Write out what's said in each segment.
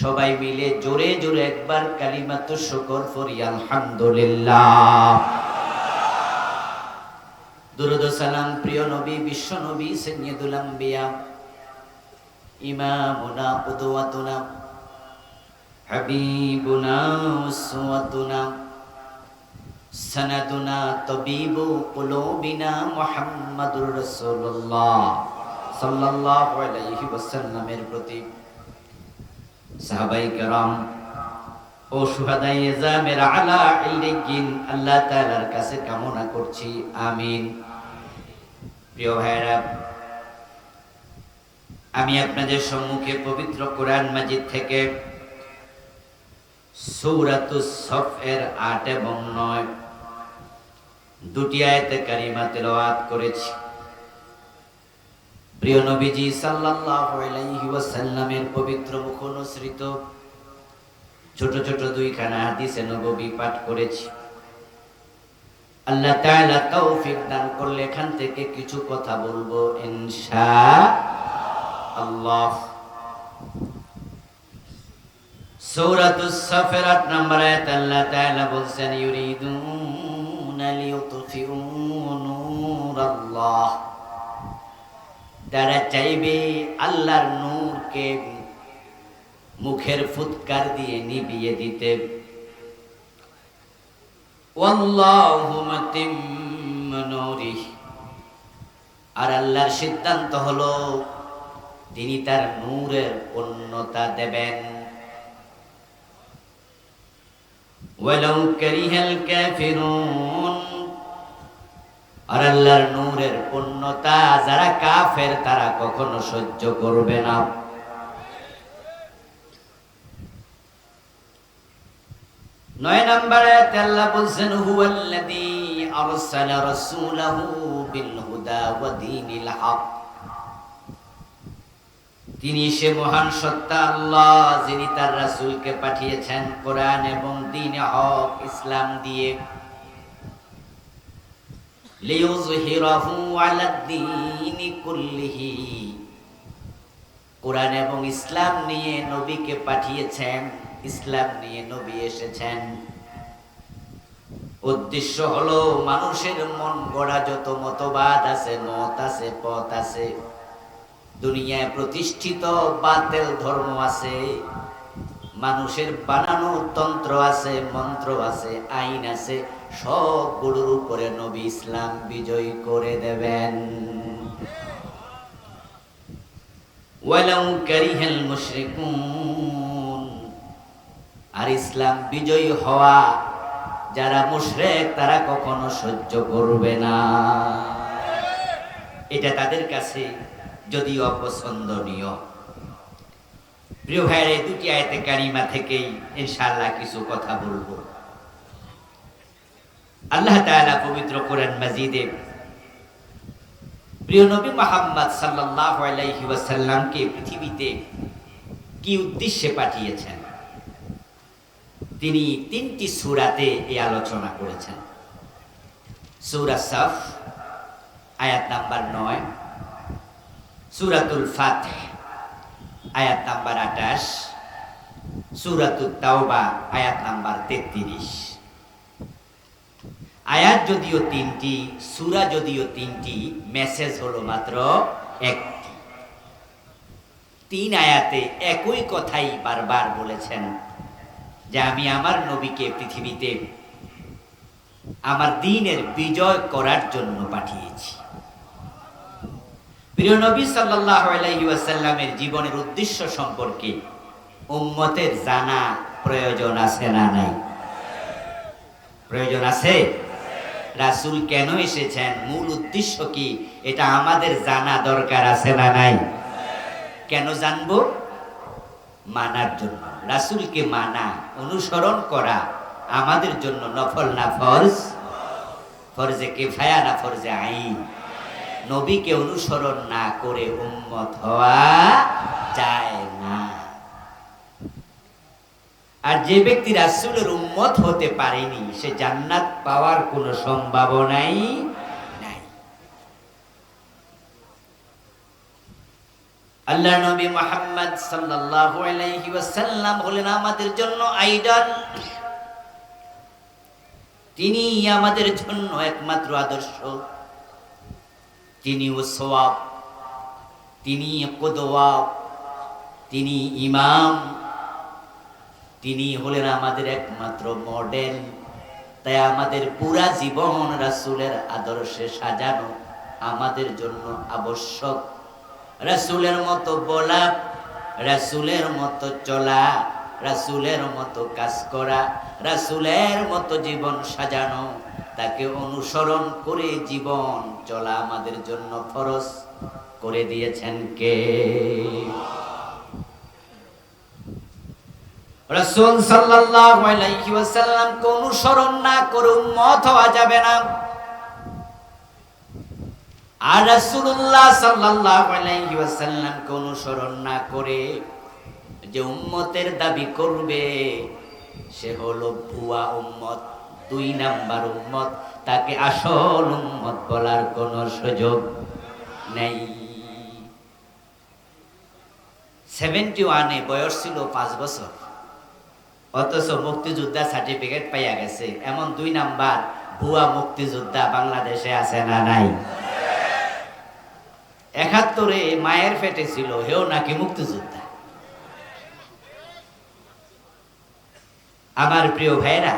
সবাই মিলে জোরে জোরে একবার কালিমাতুশ শুকর পড়ি আলহামদুলিল্লাহ। দুরূদ ও সালাম প্রিয় নবী বিশ্ব নবী সাইয়্যিদুল আম্বিয়া ইমামুনা কুদওয়াতুনা হাবিবুনা উসওয়াতুনা সানাদুনা তাবিবু কুলুবিনা মুহাম্মাদুর রাসূলুল্লাহ সাল্লাল্লাহু আলাইহি ওয়াসাল্লামের প্রতি সাহাবায়ে কেরাম ও শুহাদায়ে জামের আলা ইল্লিয়িন আল্লাহ তাআলার কাছে কামনা করছি, আমিন। প্রিয় ভাইরা, আমি আপনাদের সম্মুখে পবিত্র কোরআন মাজিদ থেকে সূরাতুস সফ এর ৮ এবং ৯ দুটি আয়াতে কারিমা তেলাওয়াত করেছি। প্রিয় নবীজি সাল্লাল্লাহু আলাইহি ওয়াসাল্লামের পবিত্র মুখ অনুসৃত ছোট ছোট দুইখানা হাদিসে নববী পাঠ করেছি। আল্লাহ তাআলা তৌফিক দান করলে এখান থেকে কিছু কথা বলবো ইনশাআল্লাহ। সূরাতুস সফের ৮ নম্বর আয়াত আল্লাহ তাআলা বলছেন, ইউরিদুনা লিইউতফিউ নূরাল্লাহ, তারা চাইবে আল্লাহর নূরকে মুখের ফুৎকার দিয়ে নিভিয়ে দিতে। ওয়াল্লাহু মুতিম্মু নূরিহি, আর আল্লাহর সিদ্ধান্ত হলো তিনি তার নূরের পূর্ণতা দেবেন। ওয়ালাউ কারিহাল কাফিরুন, আর আল্লাহর নূরের পূর্ণতা যারা কাফের তারা কখনো সহ্য করবে না। নয় নম্বরে আল্লাহ বলছেন, হুয়াল্লাযী আরসালা রাসূলাহু বিল হুদা ওয়া দীনিল হক, তিনি সে মহান সত্তা আল্লাহ যিনি তার রাসূলকে পাঠিয়েছেন কোরআন এবং দ্বীনে হক ইসলাম দিয়ে। লিইয়ুযহিরাহু আলাদ দীনি কুল্লিহি, কোরআন এবং ইসলাম নিয়ে নবীকে পাঠিয়েছেন, ইসলাম নিয়ে নবী এসেছেন। উদ্দেশ্য হলো মানুষের মন গড়া যত মতবাদ আছে, মত আছে, পথ আছে, দুনিয়ায় প্রতিষ্ঠিত বাতিল ধর্ম আছে, মানুষের বানানো তন্ত্র আছে, মন্ত্র আছে, আইন আছে, সবগুলোর উপরে নবী ইসলাম বিজয় করে দেবেন। ওয়ালাউ কারিহাল মুশরিকুন, আর ইসলাম বিজয়ী হওয়া যারা মুশরিক তারা কখনো সহ্য করবে না। এটা তাদের কাছে যদিও অপছন্দনীয়। প্রিয় ভাইরা, এই দুটি আয়াতে কারিমা থেকেই ইনশাআল্লাহ কিছু কথা বলবো। আল্লাহ তাআলা পবিত্র কোরআন মাজিদে প্রিয় নবী মুহাম্মদ সাল্লাল্লাহু আলাইহি ওয়াসাল্লামকে পৃথিবীতে কি উদ্দেশ্যে পাঠিয়েছেন তিনি ৩টি সূরাতে এই আলোচনা করেছেন। সূরা সফ আয়াত নাম্বার ৯, সূরাতুল ফাতিহ আয়াত নাম্বার ২৮, সূরাতুত তাওবা আয়াত নাম্বার ৩৩। আয়াত যদিও ৩টি, সূরা যদিও ৩টি, মেসেজ হলো মাত্র একটি। ৩ আয়াতে একই কথাই বারবার বলেছেন যে আমি আমার নবীকে পৃথিবীতে আমার দ্বীনের বিজয় করার জন্য পাঠিয়েছি। প্রিয় নবী সাল্লাল্লাহু আলাইহি ওয়াসাল্লামের জীবনের উদ্দেশ্য সম্পর্কে উম্মতের জানা প্রয়োজন আছে না নাই? প্রয়োজন আছে। রাসূল কেন এসেছেন, মূল উদ্দেশ্য কি, এটা আমাদের জানা দরকার আছে না নাই? কেন জানবো? মানার জন্য। রাসূলকে মানা, অনুসরণ করা আমাদের জন্য নফল না ফরজ? ফরজে কিফায়া না ফরজে আইন? নবীকে অনুসরণ না করে উম্মত হওয়া যায় না। আর যে ব্যক্তি রাসূলের উম্মত হতে পারেনি সে জান্নাত পাওয়ার কোনো সম্ভাবনাই নাই। আল্লাহ নবী মুহাম্মদ সাল্লাল্লাহু আলাইহি ওয়াসাল্লাম হলেন আমাদের জন্য আইডল। তিনি আমাদের জন্য একমাত্র আদর্শ, তিনি উসওয়া, তিনি কুদওয়া, তিনি ইমাম, তিনি হলেন আমাদের একমাত্র মডেল। তাই আমাদের পুরা জীবন রাসূলের আদর্শে সাজানো আমাদের জন্য আবশ্যক। রাসূলের মতো বলা, রাসূলের মতো চলা, রাসূলের মতো কাজ করা, রাসূলের মতো জীবন সাজানো, তাকে অনুসরণ করে জীবন চলা আমাদের জন্য ফরজ করে দিয়েছেন কে? রাসূল সাল্লাল্লাহু আলাইহি ওয়াসাল্লামকে অনুসরণ না করে উম্মত হওয়া যাবে না। আর রাসূলুল্লাহ সাল্লাল্লাহু আলাইহি ওয়াসাল্লামকে অনুসরণ না করে যে উম্মতের দাবি করবে সে হলো ভুয়া উম্মত, 2 নাম্বার উম্মত। তাকে আসল উম্মত বলার কোনো সুযোগ নেই। 71 বয়স ছিল 5 বছর, অথচ মুক্তিযোদ্ধা সার্টিফিকেট পাইয়া গেছে। এমন 2 নাম্বার ভুয়া মুক্তিযোদ্ধা বাংলাদেশে আছে না নাই? 71 মায়ের পেটে ছিল, হেও নাকি মুক্তিযোদ্ধা। আমার প্রিয় ভাইরা,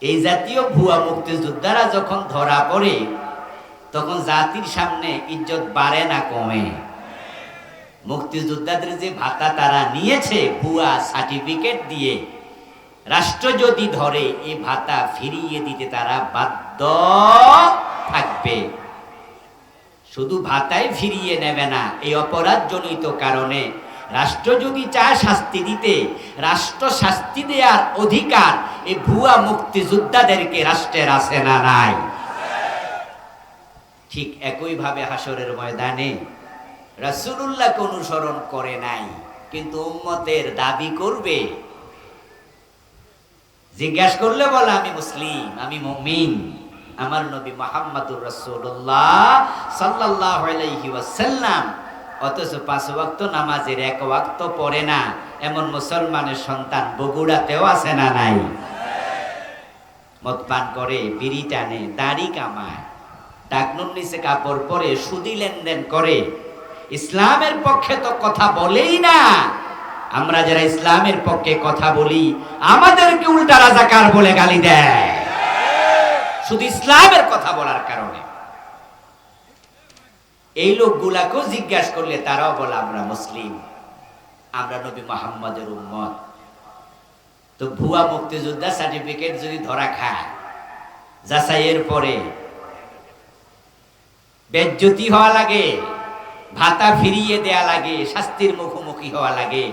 এই জাতীয় ভুয়া মুক্তিযোদ্ধারা যখন ধরা পড়ে তখন জাতির সামনে ইজ্জত বাড়ে না কমে? মুক্তিযোদ্ধাদের যে ভাতা তারা নিয়েছে ভুয়া সার্টিফিকেট দিয়ে, রাষ্ট্র যদি ধরে এই ভাতা ফিরিয়ে দিতে তারা বাধ্য থাকবে। শুধু ভাতাই ফিরিয়ে নেবে না, এই অপরাধজনিত কারণে রাষ্ট্র যদি চায় শাস্তি দিতে, রাষ্ট্র শাস্তি দেওয়ার অধিকার এই ভুয়া মুক্তিযোদ্ধাদেরকে রাষ্ট্রের আছে না নাই? ঠিক একইভাবে হাসরের ময়দানে রাসূলুল্লাহকে অনুসরণ করে নাই, কিন্তু উম্মতের দাবি করবে। জিজ্ঞাসা করলে বলে আমি মুসলিম, আমি মুমিন, আমার নবী মুহাম্মদুর রাসূলুল্লাহ সাল্লাল্লাহু আলাইহি ওয়াসাল্লাম। অথচ 5 ওয়াক্ত নামাজের 1 ওয়াক্ত পড়ে না, এমন মুসলমানের সন্তান বগুড়াতেও আছে না নাই? মদ পান করে, বিড়ি টানে, দাড়ি কামায়, টাকনুর নিচে কাপড় পরে, সুদি লেনদেন করে, ইসলামের পক্ষে তো কথা বলেই না। আমরা যারা ইসলামের পক্ষে কথা বলি আমাদেরকে উল্টা রাজাকার বলে গালি দেয়, শুধু ইসলামের কথা বলার কারণে। এই লোকগুলাকেও জিজ্ঞাসা করলে তারাও বলে আমরা মুসলিম, আমরা নবী মুহাম্মদের উম্মত। তো ভুয়া মুক্তিযোদ্ধা সার্টিফিকেট যদি ধরা খায়, যাচাইয়ের পরে বেজ্জতি হওয়া লাগে, ভাতা ফিরিয়ে দেয়া লাগে, শাস্তির মুখোমুখি হওয়া লাগে।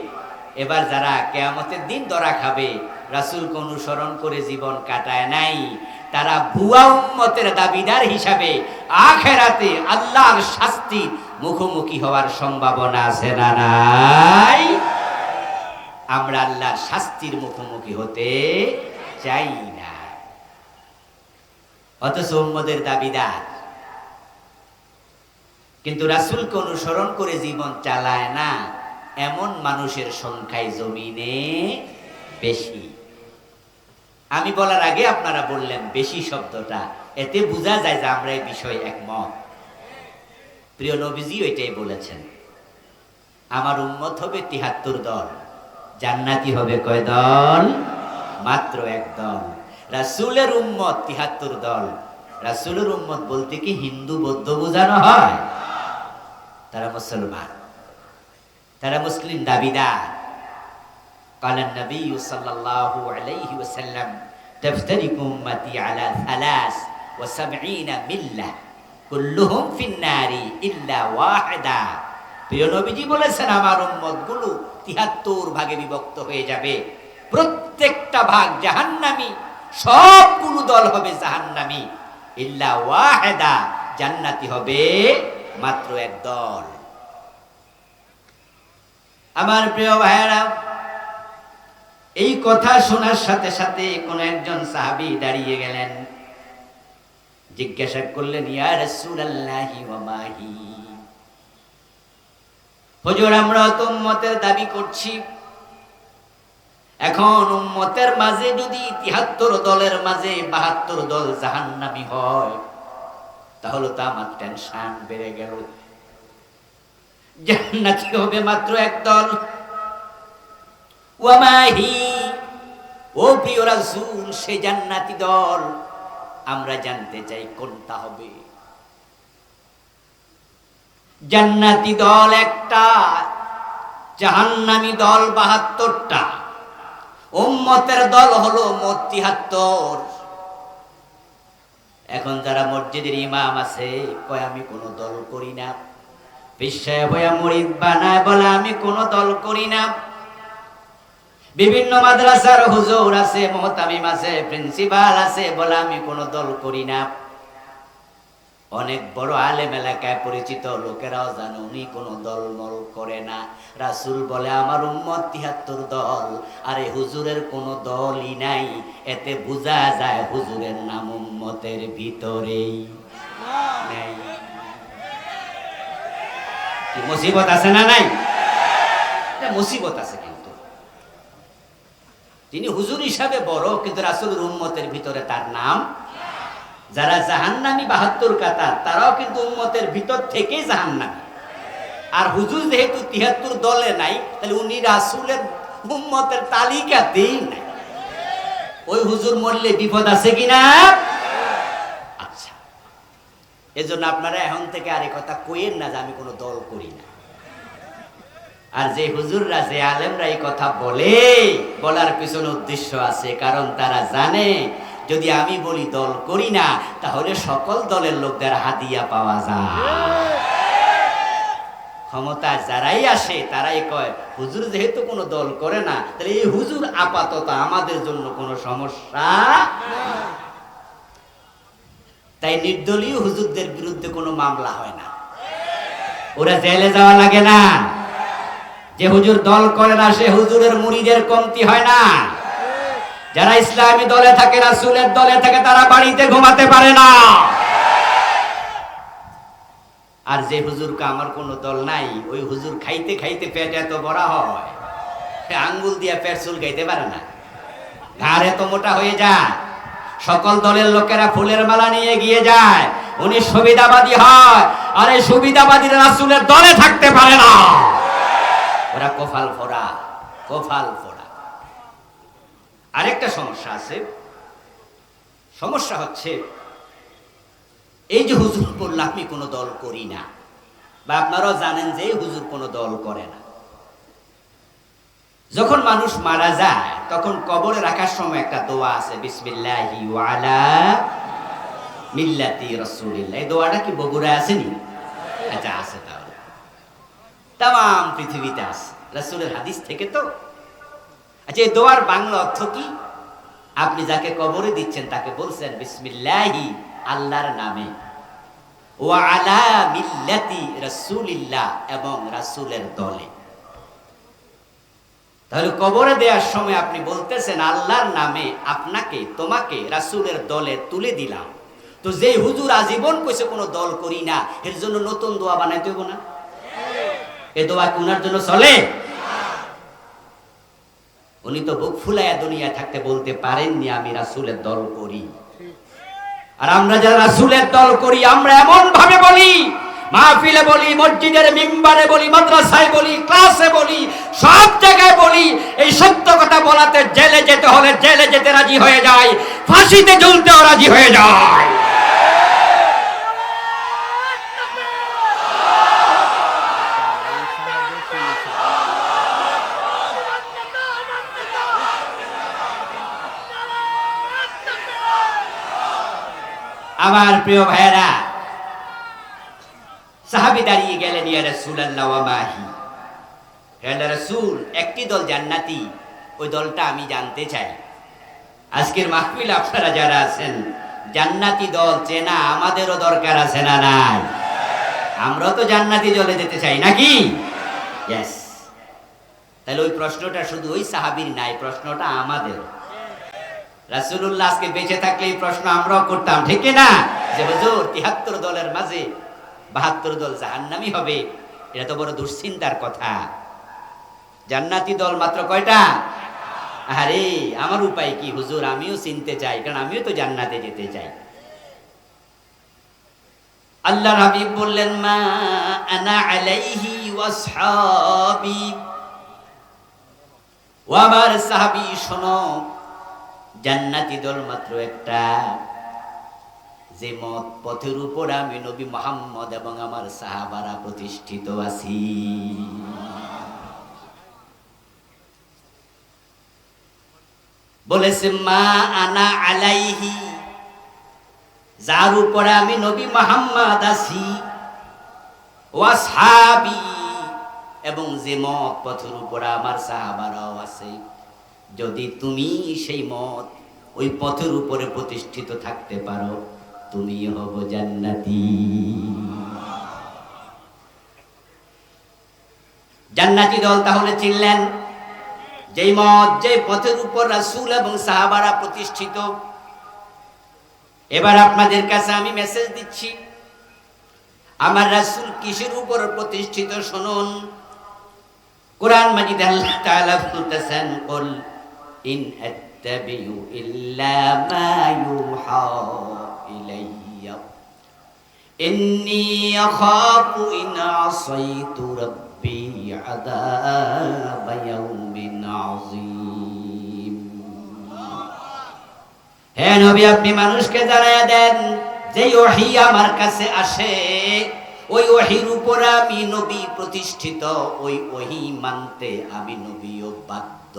এবার যারা কিয়ামতের দিন ধরা খাবে, রাসূলকে অনুসরণ করে জীবন কাটায় নাই, তারা ভুয়া উম্মতের দাবিদার হিসাবে আখিরাতে আল্লাহর শাস্তির মুখোমুখি হওয়ার সম্ভাবনা আছে না নাই? আমরা আল্লাহর শাস্তির মুখোমুখি হতে চাই না, অথচ উম্মতের দাবিদার। কিন্তু রাসূলকে অনুসরণ করে জীবন চালায় না এমন মানুষের সংখ্যাই জমিনে বেশি। আমি বলার আগে আপনারা বললেন বেশি শব্দটা, এতে বোঝা যায় যে আমরা এই বিষয়ে একমত। প্রিয় নবীজি ওইটাই বলেছেন, আমার উম্মত হবে ৭৩ দল, জান্নাতি হবে কয় দল? মাত্র 1 দল। রাসূলের উম্মত ৭৩ দল। রাসূলের উম্মত বলতে কি হিন্দু বৌদ্ধ বোঝানো হয়? তারা মুসলমান, তারা মুসলিম দাবিদার। قال النبي صلى الله عليه وسلم تفترق أمتي على 73 মিল্লাহ কুল্লুহুম ফিন-নার ইল্লা ওয়াহিদা। প্রিয় নবীজি বলেছেন আমার উম্মতগুলো ৭৩ ভাগে বিভক্ত হয়ে যাবে, প্রত্যেকটা ভাগ জাহান্নামী, সবগুলো দল হবে জাহান্নামী, ইল্লা ওয়াহিদা, জান্নাতি হবে মাত্র 1 দল। আমার প্রিয় ভাইয়েরা, এই কথা শোনার সাথে সাথে কোন একজন সাহাবী দাঁড়িয়ে গেলেন, জিজ্ঞাসা করলেন ইয়া রাসূলুল্লাহি ওয়া মাহি, হুজুর আমরা তো উম্মতের দাবি করছি, এখন উম্মতের মাঝে যদি ৭৩ দলের মাঝে ৭২ দল জাহান্নামী হয়, তাহলে তো আমার টেনশন বেড়ে গেল। জান্নাতি হবে মাত্র এক দল। ওয়ামাহি, ও প্রিয় রাসূল, সে জান্নাতি দল আমরা জানতে চাই কোনটা হবে। জান্নাতি দল একটা, জাহান্নামী দল ৭২টা, উম্মতের দল হলো মোট ৭৩। এখন যারা মসজিদের ইমাম আছে কয় আমি কোনো দল করি না, বিশ্বায় বয়া মুরিদ বানায় বলে আমি কোনো দল করি না। বিভিন্ন মাদ্রাসার হুজুর আছে, মুহতামিম আছে, প্রিন্সিপাল আছে, বলে আমি কোনো দল করি না। অনেক বড় আলেম এলাকায় পরিচিত লোকেরাও জানে উনি কোনো দল মল করে না। রাসূল বলে আমার উম্মত ৭৩ দল, আরে হুজুরের কোনো দলই নাই। এতে বোঝা যায় হুজুরের নাম উম্মতের ভিতরেই নাই। কি মুসিবত আছে না নাই? এটা মুসিবত আছে। কিন্তু তিনি হুজুর হিসাবে বড়, কিন্তু রাসূলের উম্মতের ভিতরে তার নাম। যারা জাহান্নামী ৭২ কাতার, তারাও কিন্তু উম্মতের ভিতর থেকেই জাহান্নামী। আর হুজুর যেহেতু ৭৩ দলে নাই, তাহলে উনি রাসূলের উম্মতের তালিকাতেই নাই। ওই হুজুর মরলে বিপদ আছে কিনা? আচ্ছা, এজন্য আপনারা এখন থেকে আর এই কথা কইেন না যে আমি কোনো দল করি না। আর যে হুজুররা, যে আলেমরা এই কথা বলে, বলার পিছনে উদ্দেশ্য আছে। কারণ তারা জানে যদি আমি বলি দল করি না, তাহলে সকল দলের লোকদের হাদিয়া পাওয়া যায়। ক্ষমতা যারাই আসে তারাই কয় হুজুর যেহেতু কোনো দল করে না, তাহলে এই হুজুর আপাতত আমাদের জন্য কোনো সমস্যা। তাই নির্দলীয় হুজুরদের বিরুদ্ধে কোনো মামলা হয় না, ওরা জেলে যাওয়া লাগে না। যে হুজুর দল করে না সে হুজুরের মুরিদের কমতি হয় না। যারা ইসলামী দলে থাকে, রাসূলের দলে থাকে, তারা বাড়িতে ঘুমাতে পারে না। আর যে হুজুরকে আমার কোনো দল নাই, ওই হুজুর খাইতে খাইতে পেট এত বড় হয়, আঙ্গুল দিয়ে পেট চুলকাইতে পারে না, ঘাড় এত মোটা হয়ে যায়। সকল দলের লোকেরা ফুলের মালা নিয়ে গিয়ে যায়, উনি সুবিধাবাদী হয়। আর এই সুবিধাবাদীরা রাসূলের দলে থাকতে পারে না, ওরা কফাল ফোড়া, কফাল ফোড়া। আরেকটা সমস্যা আছে। সমস্যা হচ্ছে এই যে হুজুর বলল আমি কোনো দল করি না, বা আপনারাও জানেন যে হুজুর কোনো দল করে না। যখন মানুষ মারা যায় তখন কবরে রাখার সময় একটা দোয়া আছে, বিসমিল্লাহি ওয়া আলা মিল্লাতি রাসূলিল্লাহ। এই দোয়াটা কি বগুড়ায় আসেনি? আচ্ছা, আছে। তাহলে তাম পৃথিবীতে আছে, রাসূলের হাদিস থেকে তো। আচ্ছা, এই দোয়ার বাংলা অর্থ কি? আপনি যাকে কবরে দিচ্ছেন তাকে বলছেন বিসমিল্লাহি, আল্লাহর নামে, ওয়া আলা মিল্লাতি রাসূলিল্লাহ, এবং রাসূলের দলে। তাহলে কবরে দেওয়ার সময় আপনি বলতেছেন আল্লাহর নামে আপনাকে, তোমাকে রাসূলের দলে তুলে দিলাম। তো যে হুজুর আজীবন কইছে কোনো দল করি না, এর জন্য নতুন দোয়া বানাইতে হবে না? এই দোয়া কি উনার জন্য চলে? উনি তো বুক ফুলাইয়া দুনিয়া থাকতে বলতে পারেননি আমি রাসূলের দল করি। আর আমরা যারা রাসূলের দল করি, আমরা এমন ভাবে বলি, মাহফিলে বলি, মসজিদের মিম্বারে বলি, মাদ্রাসায় বলি, ক্লাসে বলি, সব জায়গায় বলি, এই সত্য কথা বলাতে জেলে যেতে হলে জেলে যেতে রাজি হয়ে যায়, ফাঁসিতে ঝুলতেও রাজি হয়ে যায়। আমার প্রিয় ভাইরা, সাহাবী দাঁড়িয়ে গেলেন, ইয়া রাসূলুল্লাহ ওয়া মাহি, হে রাসূল, একটি দল জান্নাতি, ওই দলটা আমি জানতে চাই। আজকের মাহফিল আপনারা যারা আছেন, জান্নাতি দল চেনা আমাদেরও দরকার আছে না নাই? আমরাও তো জান্নাতি দলে যেতে চাই নাকি? ইয়েস। তাহলে ওই প্রশ্নটা শুধু ওই সাহাবীর নাই, প্রশ্নটা আমাদের। রাসূলুল্লাহ আজকে বেঁচে থাকলে এই প্রশ্ন আমরাও করতাম, ঠিক না? যে হুজুর ৭৩ দলের মাঝে ৭২ দল জাহান্নামী হবে, এটা তো বড় দুশ্চিন্তার কথা। জান্নাতি দল মাত্র কয়টা? আরে আমার উপায় কি হুজুর, আমিও চিনতে চাই, কারণ আমিও তো জান্নাতে যেতে চাই। আল্লাহর হাবিব বললেন, মা আনা আলাইহি ওয়াসহাবি, ও আমার সাহাবী শোনো, জান্নাতি দল মাত্র একটা, যে মত পথের উপর আমি নবী মুহাম্মদ এবং আমার সাহাবারা প্রতিষ্ঠিত আছি। বলেছে মা আনা আলাইহি, যার উপরে আমি নবী মুহাম্মদ আছি, ওয়াসহাবি, এবং যে মত পথের উপর আমার সাহাবারাও আছে, যদি তুমি সেই মত ওই পথের উপরে প্রতিষ্ঠিত থাকতে পারো, তুমি হব জান্নাতি। জান্নাতি দল তাহলে চিনলেন, যেই মত যে পথের উপর রাসূল এবং সাহাবারা প্রতিষ্ঠিত। এবার আপনাদের কাছে আমি মেসেজ দিচ্ছি, আমার রাসূল কিসের উপর প্রতিষ্ঠিত শুনুন। কোরআন মাজিদে আল্লাহ তাআলা বলতেছেন, কুল ইন আত্তাবিউ ইল্লা মা ইউহা ইলাইয়া ইন্নী আখাফু ইন আসাইতু রাব্বি আযাবা ইয়াউমিন আযীম। হে নবী, আপনি মানুষকে জানায়া দেন, যে ওহী আমার কাছে আসে, ওই ওহীর উপর আমি নবী প্রতিষ্ঠিত, ওই ওহী মানতে আমি নবীও বাধ্য।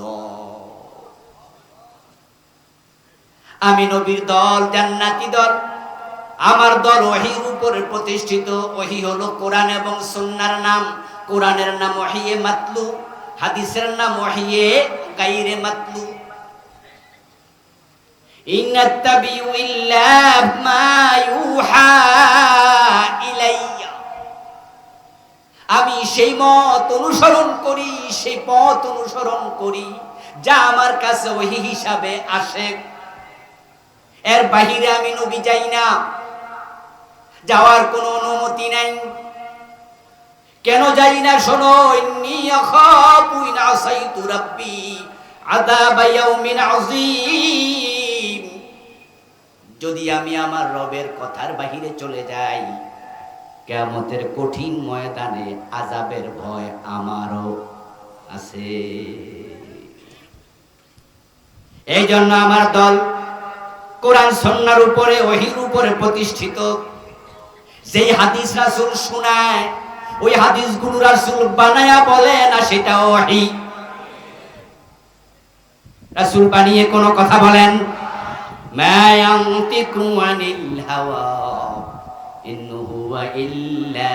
আমি নবীর দল জান্নাতি দল, আমার দল ওহীর উপরে প্রতিষ্ঠিত। ওহী হলো কোরআন এবং সুন্নাহর নাম। কোরআনের নাম ওহীয়ে মাতলু, হাদিসের নাম ওহীয়ে গায়রে মাতলু। ইন্নাত্তাবিউ ইল্লা মা ইউহা ইলাইয়া, আমি সেই মত অনুসরণ করি, সেই পথ অনুসরণ করি যা আমার কাছে ওহী হিসাবে আসে। এর বাহিরে আমি নবী যাই না, যাওয়ার কোনো অনুমতি নাই। কেন যাই না শোনো, ইন্নী আখাফু ইন আসাইতু রাব্বি আযাবা ইয়াউমিন আযীম। যদি আমি আমার রবের কথার বাহিরে চলে যাই, কিয়ামতের কঠিন ময়দানে আযাবের ভয় আমারও আছে। এই জন্য আমার দল কোরআন সুন্নাহর উপরে, ওহীর উপরে প্রতিষ্ঠিত। যেই হাদিস রাসূল শোনায়, ওই হাদিসগুলো রাসূল বানায়া বলে না, সেটা ওহী। রাসূল বানিয়ে কোন কথা বলেন? মা ইয়ানতিকু আনিল হাওয়া ইন হুয়া ইল্লা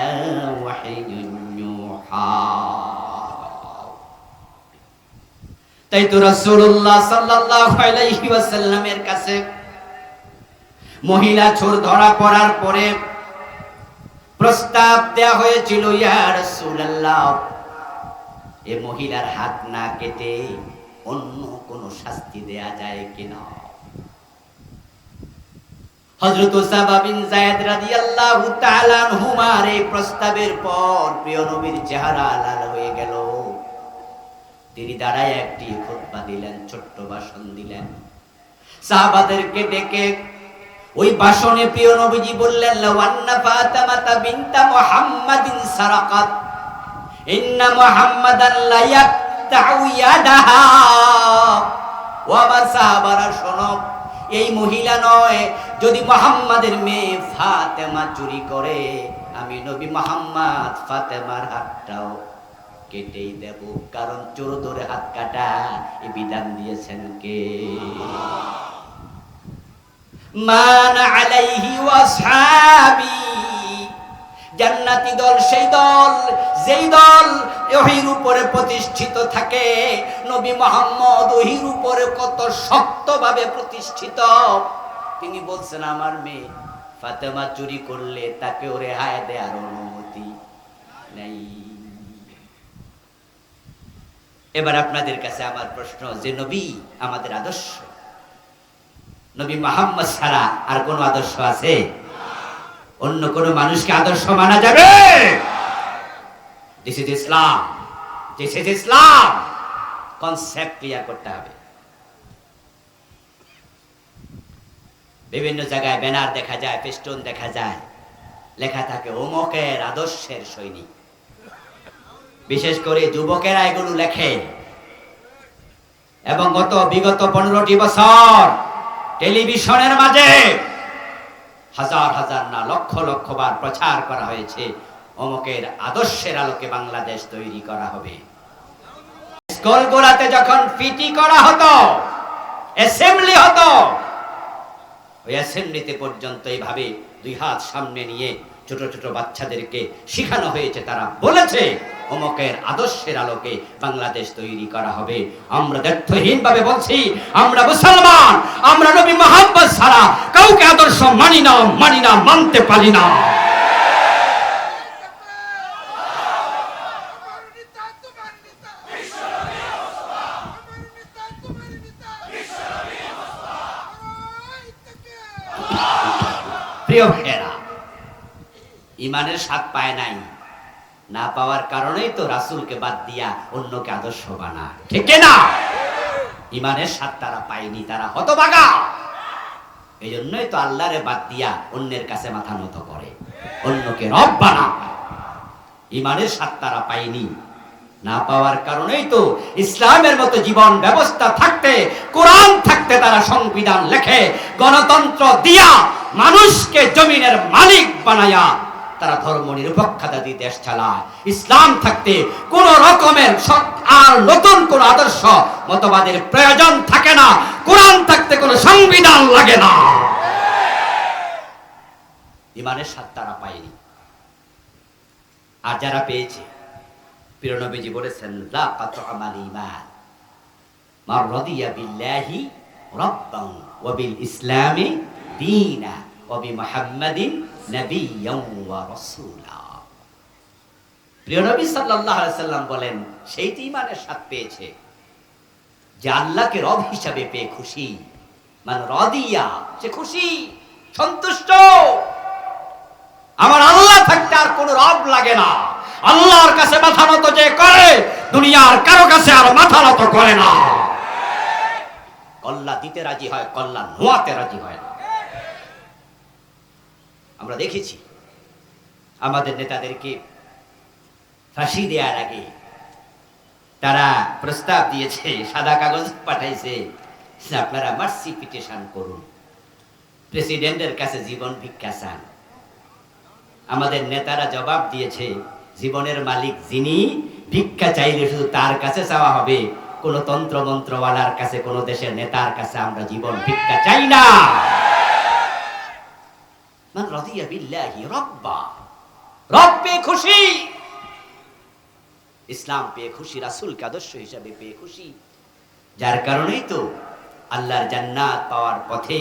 ওয়াহয়ুন ইউহা। তাই তো রাসূলুল্লাহ সাল্লাল্লাহু আলাইহি ওয়াসাল্লামের কাছে মহিলা চোর ধরা পড়ার পরে প্রস্তাব দেয়া হয়েছিল, ইয়া রাসূলুল্লাহ, এই মহিলার হাত না কেটে অন্য কোন শাস্তি দেয়া যায় কিনা। হযরত উসামা বিন যায়েদ রাদিয়াল্লাহু তাআলা আনহুমার এই প্রস্তাবের পর প্রিয় নবীর চেহারা লাল হয়ে গেল। তিনি দাঁড়ায় একটি খুতবা দিলেন, ছোট্ট ভাষণ দিলেন সাহাবাদেরকে ডেকে। ওই ভাষণে প্রিয় নবীজি বললেন, লাওয়ান্না ফাতিমাতা বিনতা মুহাম্মাদিন সারাকাত ইন্না মুহাম্মাদান লা ইয়াকতাউ ইয়াদাহা। ও আমার সাহাবারা শোনো, এই মহিলা নয়, যদি মুহাম্মাদের মেয়ে ফাতেমা চুরি করে, আমি নবী মুহাম্মদ ফাতেমার হাতটাও কেটেই দেব। কারণ চোর ধরে হাত কাটা এই বিধান দিয়েছেন কে? মান আলাইহি ওয়াসহাবি। জান্নাতি দল সেই দল, যেই দল ওহীর উপরে প্রতিষ্ঠিত থাকে। নবী মুহাম্মদ ওহীর উপরে কত শক্তভাবে প্রতিষ্ঠিত। তিনি বলছেন, আমার মেয়ে ফাতেমা চুরি করলে তাকেও রেহাই দেওয়ার অনুমতি নেই। এবার আপনাদের কাছে আমার প্রশ্ন, যে নবী আমাদের আদর্শ, নবী মুহাম্মদ ছাড়া আর কোন আদর্শ আছে? অন্য কোন মানুষকে আদর্শ মানা যাবে? This is Islam, this is Islam concept clear করতে হবে। বিভিন্ন জায়গায় ব্যানার দেখা যায়, ফেস্টুন দেখা যায়, লেখা থাকে অমুকের আদর্শের সৈনিক। বিশেষ করে যুবকেরা এগুলো লেখে এবং বিগত 15টি বছর টেলিভিশনের মাঝে হাজার হাজার না লক্ষ লক্ষ বার প্রচার করা হয়েছে অমুকের আদর্শের আলোকে বাংলাদেশ তৈরি করা হবে। স্কুলগুলোতে যখন পিটি করা হতো, অ্যাসেম্বলি হতো, ওই অ্যাসেম্বলিতে পর্যন্ত এইভাবে দুই হাত সামনে নিয়ে ছোট ছোট বাচ্চাদেরকে শেখানো হয়েছে, তারা বলেছে অমুকের আদর্শের আলোকে বাংলাদেশ তৈরি করা হবে। আমরা দ্ব্যর্থহীন ভাবে বলছি, আমরা মুসলমান, আমরা নবী মুহাম্মদ ছাড়া কাউকে আদর্শ মানি না, মানতে পারি না। প্রিয় ভাইয়েরা, ইমানের স্বাদ পায় নাই, না পাওয়ার কারণেই তো রাসূলকে বাদ দিয়া অন্যকে আদর্শ বানায়, ঠিক না? ইমানের স্বাদ তারা পায়নি, তারা হতভাগা। এই জন্যই তো আল্লাহরে বাদ দিয়া অন্যের কাছে মাথা নত করে, অন্যকে রব বানায়। ইমানের স্বাদ তারা পায়নি, না পাওয়ার কারণেই তো ইসলামের মতো জীবন ব্যবস্থা থাকতে, কোরআন থাকতে তারা সংবিধান লেখে, গণতন্ত্র দিয়া মানুষকে জমিনের মালিক বানায়া তারা ধর্ম নিরপেক্ষতা দিয়ে দেশ চালায়। ইসলাম থাকতে কোন রকমের আর নতুন কোন আদর্শ মতবাদের প্রয়োজন থাকে না, কোরআন থাকতে কোন সংবিধান লাগে না। ইমানের স্বাদ তারা পায়নি, আর যারা পেয়েছে, প্রিয় নবীজি বলেছেন লা কাতআমাল ঈমান মান রাদিয়া বিল্লাহি রাব্বান ওয়া বিল ইসলামি দীনা ওয়া বি মুহাম্মাদিন নাবিয়্যান ওয়া রাসূলা। প্রিয় নবী সাল্লাল্লাহু আলাইহি সাল্লাম বলেন, সেই তো ঈমানের স্বাদ পেয়েছে যে আল্লাহকে রব হিসাবে পেয়ে খুশি। মান রাদিয়া, সে খুশি, সন্তুষ্ট। আমার আল্লাহ থাকতে আর কোন রব লাগে না। আল্লাহর কাছে মাথা নত যে করে, দুনিয়ার কারো কাছে আর মাথা নত করে না। কল্লা দিতে রাজি হয়, কল্লা নোয়াতে রাজি হয় না। আমরা দেখেছি আমাদের নেতাদেরকে ফাঁসি দেওয়ার আগে তারা প্রস্তাব দিয়েছে, সাদা কাগজ পাঠাইছে, আপনারা মার্সি পিটিশন করুন, প্রেসিডেন্টের কাছে জীবন ভিক্ষা চান। আমাদের নেতারা জবাব দিয়েছে, জীবনের মালিক যিনি, ভিক্ষা চাইলে শুধু তার কাছে চাওয়া হবে, কোন তন্ত্র মন্ত্রওয়ালার কাছে, কোন দেশের নেতার কাছে আমরা জীবন ভিক্ষা চাই না। মান রাদিয়া বিল্লাহি রাব্বা, রব পেয়ে খুশি, ইসলাম পেয়ে খুশি, রাসূলকে আদর্শ হিসাবে পেয়ে খুশি। যার কারণেই তো আল্লাহর জান্নাত পাওয়ার পথে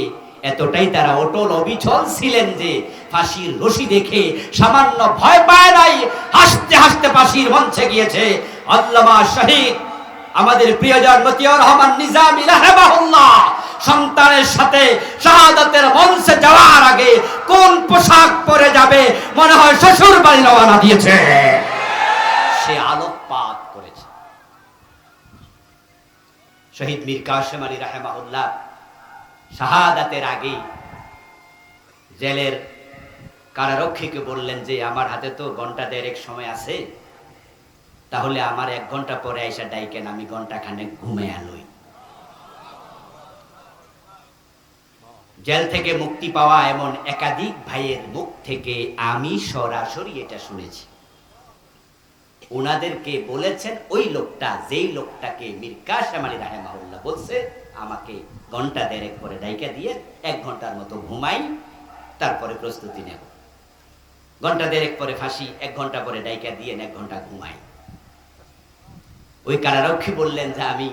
এতটাই তারা অটল অবিচল ছিলেন যে ফাঁসির রশি দেখে সামান্য ভয় পায় নাই, হাসতে হাসতে ফাঁসির মঞ্চে গিয়েছে। আল্লামা শহীদ আমাদের প্রিয়জন মতিউর রহমান নিজামী রাহিমাহুল্লাহ সন্তানের সাথে শাহাদাতের মঞ্চে যাওয়ার আগে কোন পোশাক পরে যাবে মনে হয় শ্বশুর বাড়ি রওনা দিয়েছে, সে আলোকপাত করেছে। শহীদ মীর কাসেম আলী রাহিমাহুল্লাহ শাহাদাতের আগে জেলের কারারক্ষীকে বললেন যে আমার হাতে তো ঘন্টা দেড়েক সময় আছে, তাহলে আমার 1 ঘন্টা পরে আইসা ডাইকেন, আমি ঘন্টা খানেক ঘুমে আলোই। জেল থেকে মুক্তি পাওয়া এমন একাধিক ভাইয়ের মুখ থেকে আমি সরাসরি এটা শুনেছি। ওনাদেরকে বলেছেন ওই লোকটা, যেই লোকটাকে মীর কাসেম আলী রাহিমাহুল্লাহ বলছে আমাকে ঘন্টা দেড়েক পরে ডাইকা দিয়ে 1 ঘন্টার মতো ঘুমাই, তারপরে প্রস্তুতি নেব। ঘন্টা দেড়েক পরে ফাঁসি, 1 ঘন্টা পরে ডাইকা দিয়ে 1 ঘন্টা ঘুমাই। ওই কারারক্ষী বললেন যে আমি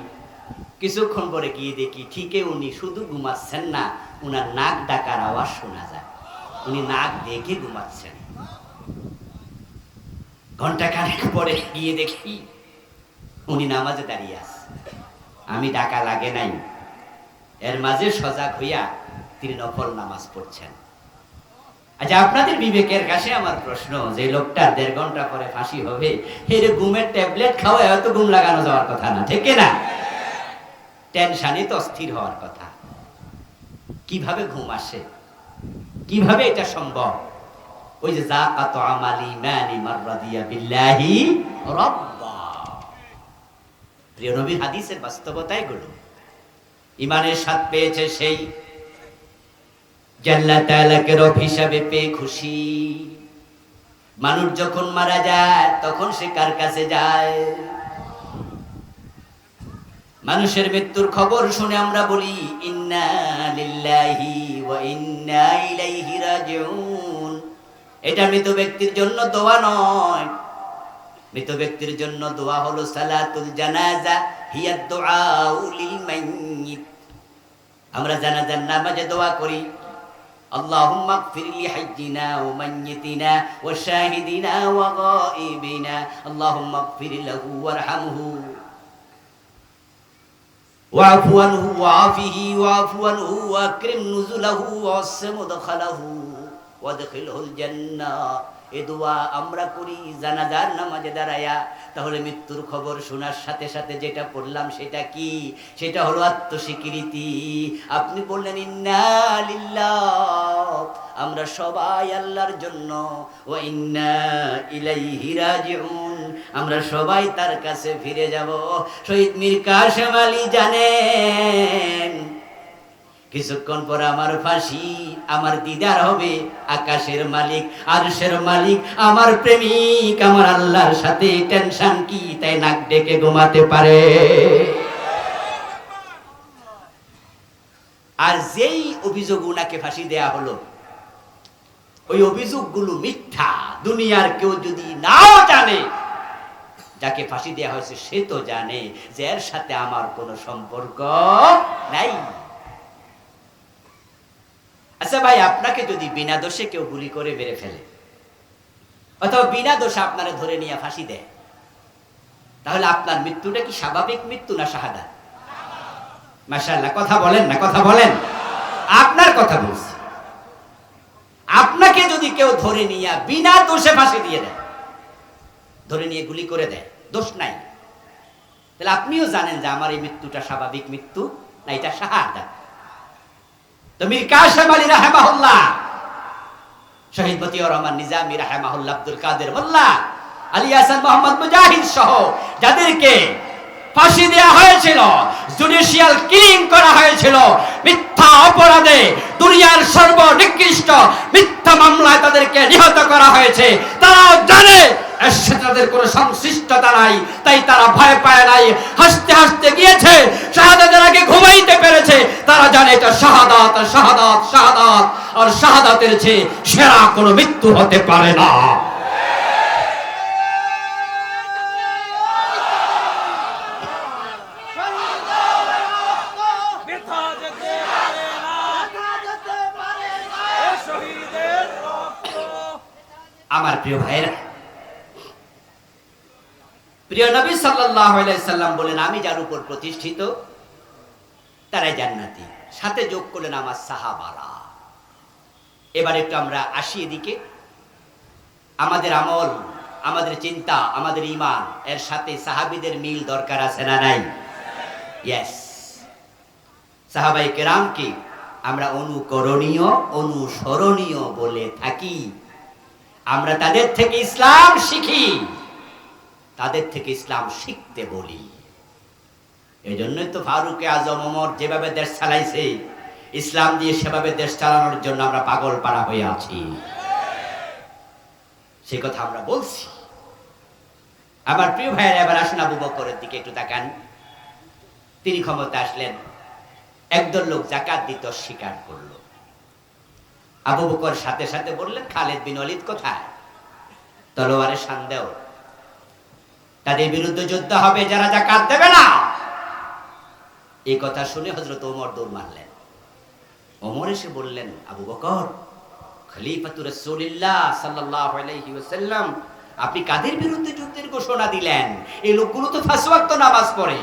কিছুক্ষণ পরে গিয়ে দেখি ঠিকই উনি শুধু ঘুমাচ্ছেন না, উনার নাক ডাকার আওয়াজ শোনা যায়, উনি নাক দেখে ঘুমাচ্ছেন। ঘন্টা খানেক পরে গিয়ে দেখি উনি নামাজে দাঁড়িয়ে আছে, আমি ডাকা লাগে নাই, এর মাঝে সজাগ হইয়া তিনি নফল নামাজ পড়ছেন। আচ্ছা, আপনাদের বিবেকের কাছে আমার প্রশ্ন, যে লোকটা 1.5 ঘন্টা পরে ফাঁসি হবে, এর ঘুমের ট্যাবলেট খাওয়া হয়তো ঘুম লাগানো যাওয়ার কথা না, ঠিক না? টেনশনে তো অস্থির হওয়ার কথা। কিভাবে ঘুম আসে? কিভাবে এটা সম্ভব? ওই যে যাকাত আমালি মানি মাররাদিয়া বিল্লাহি রাব্বা, প্রিয় নবীর হাদিসের বাস্তবতা এগুলো। ইমানের স্বাদ পেয়েছে সেই যে আল্লাহ তাআলাকে রব হিসাবে পেয়ে খুশি। মানুষ যখন মারা যায় তখন সে কার কাছে যায়? মানুষের মৃত্যুর খবর শুনে আমরা বলি ইন্না লিল্লাহি ওয়া ইন্না ইলাইহি রাজিউন। এটা মৃত ব্যক্তির জন্য দোয়া নয়। মৃত ব্যক্তির জন্য দোয়া হলো সালাতুল জানাজা হিয়া দুআউ লিল মাইয়িত। আমরা জানাজার নামাজে দোয়া করি, আল্লাহুম্মা ইগফির লি হাইয়িনা ওয়া মাইয়িতিনা ওয়া শাহিদিনা ওয়া গায়িবিনা, আল্লাহুম্মা ইগফির লাহু ওয়ারহামহু ওয়াফু আনহু ওয়াফিহি ওয়াফু আনহু ওয়াকরিম নুজুলাহু ওয়াসসি মুদখালাহু ওয়াদখিলহুল জান্নাহ। এই দোয়া আমরা করি জানাজার নামাজে দাঁড়ায়া। তাহলে মৃত্যুর খবর শোনার সাথে সাথে যেটা পড়লাম সেটা কি? সেটা হলো আত্মস্বীকৃতি। আপনি বললেন ইন্না লিল্লাহ, আমরা সবাই আল্লাহর জন্য, ওয়া ইন্না ইলাইহি রাজিউন, আমরা সবাই তার কাছে ফিরে যাব। শহীদ মীর কাসেম আলী জানেন কিছুক্ষণ পর আমার ফাঁসি, আমার দিদার হবে আকাশের মালিক আরশের মালিক, আমার প্রেমিক আমার আল্লাহর সাথে। টেনশন কি? তাই নাক ডেকে ঘুমাতে পারে। আর যেই অভিযোগ উনাকে ফাঁসি দেয়া হলো, ওই অভিযোগগুলো মিথ্যা। দুনিয়ার কেউ যদি নাও জানে, যাকে ফাঁসি দেয়া হয়েছে সে তো জানে যে এর সাথে আমার কোনো সম্পর্ক নাই। আচ্ছা ভাই, আপনাকে যদি বিনা দোষে কেউ গুলি করে মেরে ফেলে, অথবা বিনা দোষে আপনারা ধরে নিয়ে ফাঁসি দেয়, তাহলে আপনার মৃত্যুটা কি স্বাভাবিক মৃত্যু না শাহাদাত? মাশাআল্লাহ, কথা বলেন না, কথা বলেন। আপনার কথা বলছি। আপনাকে যদি কেউ ধরে নিয়ে বিনা দোষে ফাঁসি দিয়ে দেয়, ধরে নিয়ে গুলি করে দেয়, দোষ নাই, তাহলে আপনিও জানেন যে আমার এই মৃত্যুটা স্বাভাবিক মৃত্যু না, এটা শাহাদাত। তো মীর কাসেম আলী রাহিমাহুল্লাহ, শহীদ মতিউর রহমান নিজামী রাহিমাহুল্লাহ, আব্দুল কাদের মোল্লা, আলী হাসান মোহাম্মদ মুজাহিদ সহ যাদেরকে ফাঁসি দেওয়া হয়েছিল, জুডিশিয়াল কিলিং করা হয়েছিল, মিথ্যা অপরাধে দুনিয়ার সর্বনিকৃষ্ট মিথ্যা মামলায় তাদেরকে নিহত করা হয়েছে, তারাও জানে এর সাথে তাদের কোনো সংশ্লিষ্টতা নাই, তাই তারা ভয় পায় নাই, হাসতে হাসতে গিয়েছে, শাহাদাতের আগে ঘুমাইতে পেরেছে। তারা জানে এটা শাহাদাত, শাহাদাত, শাহাদাত, আর শাহাদাতের চেয়ে সেরা কোনো মৃত্যু হতে পারে না। আমার প্রিয় ভাইরা, প্রিয় নবী সাল্লাল্লাহু আলাইহি সাল্লাম বলেন, আমি যার উপর প্রতিষ্ঠিত তারাই জান্নাতি। সাথে যোগ করলেন আমার সাহাবারা। এবার একটু আমরা আসি এদিকে। আমাদের আমল, আমাদের চিন্তা, আমাদের ঈমান এর সাথে সাহাবীদের মিল দরকার আছে না নাই? ইয়েস। সাহাবায়ে কেরামকে আমরা অনুকরণীয়, অনুসরণীয় বলে থাকি। আমরা তাদের থেকে ইসলাম শিখি, তাদের থেকে ইসলাম শিখতে বলি। এই জন্যই তো ফারুক আজম ওমর যেভাবে দেশ চালাইছে, ইসলাম দিয়ে সেভাবে দেশ চালানোর জন্য আমরা পাগল পাড়া হয়ে আছি। সে কথা আমরা বলছি। আমার প্রিয় ভাইয়েরা, এবার আসুন আবু বকরের দিকে একটু তাকান। তিনি ক্ষমতা আসলেন, একদল লোক যাকাত দিতে অস্বীকার করলো। আবু বকর সাথে সাথে বললেন, খালিদ বিন ওয়ালিদ কোথায়? তলোয়ারের শান দাও, তাদের বিরুদ্ধে যুদ্ধ হবে যারা যাকাত দেবে না। এই কথা শুনে হযরত ওমর দৌড় মারলেন। ওমর এসে বললেন, আবু বকর, খলিফাতুর রাসূলুল্লাহ সাল্লাল্লাহু আলাইহি ওয়াসাল্লাম, আপনি কাদের বিরুদ্ধে যুদ্ধের ঘোষণা দিলেন? এই লোকগুলো তো 5 ওয়াক্ত নামাজ পড়ে।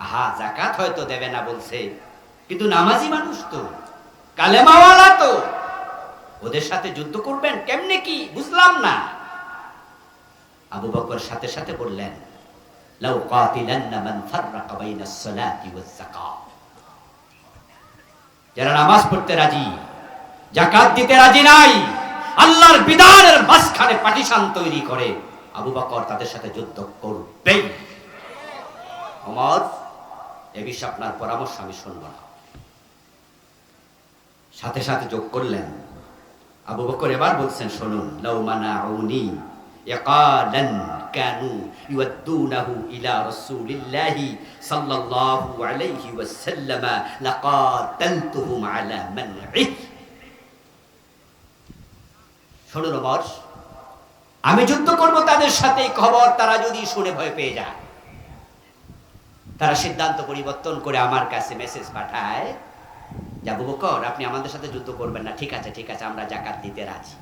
আহা, যাকাত হয়তো দেবে না বলছে, কিন্তু নামাজি মানুষ তো, কালেমাওয়ালা তো। ওদের সাথে যুদ্ধ করবেন কেমনে কি বুঝলাম না। আবু বকর সাথে সাথে বললেন, লাউ কাতিলান্না মান ফাররাকা বাইনাস সালাতি ওয়াজ যাকাত, যারা নামাজ পড়তে রাজি, যাকাত দিতে রাজি নাই, আল্লাহর বিধানের মাঝখানে পার্টিশন তৈরি করে, আবু বকর তাদের সাথে যুদ্ধ করবেই। ওমর, এ বিষয়ে আপনার পরামর্শ আমি শুনব না। সাথে সাথে যোগ করলেন। আবু বকর এবার বলছেন, শুনুন, লাউ মানাউনি ইকালান কানু ইউদ্দুনাহু ইলা রাসূলিল্লাহি সাল্লাল্লাহু আলাইহি ওয়াসাল্লাম লাকাতালতুহুম আলা মানঈ। শুনুন ওমর, আমি যুদ্ধ করব তাদের সাথে, খবর তারা যদি শুনে ভয় পেয়ে যায়, তারা সিদ্ধান্ত পরিবর্তন করে আমার কাছে মেসেজ পাঠায়, যে আবু বকর আপনি আমাদের সাথে যুদ্ধ করবেন না, ঠিক আছে ঠিক আছে, আমরা যাকাত দিতে রাজি,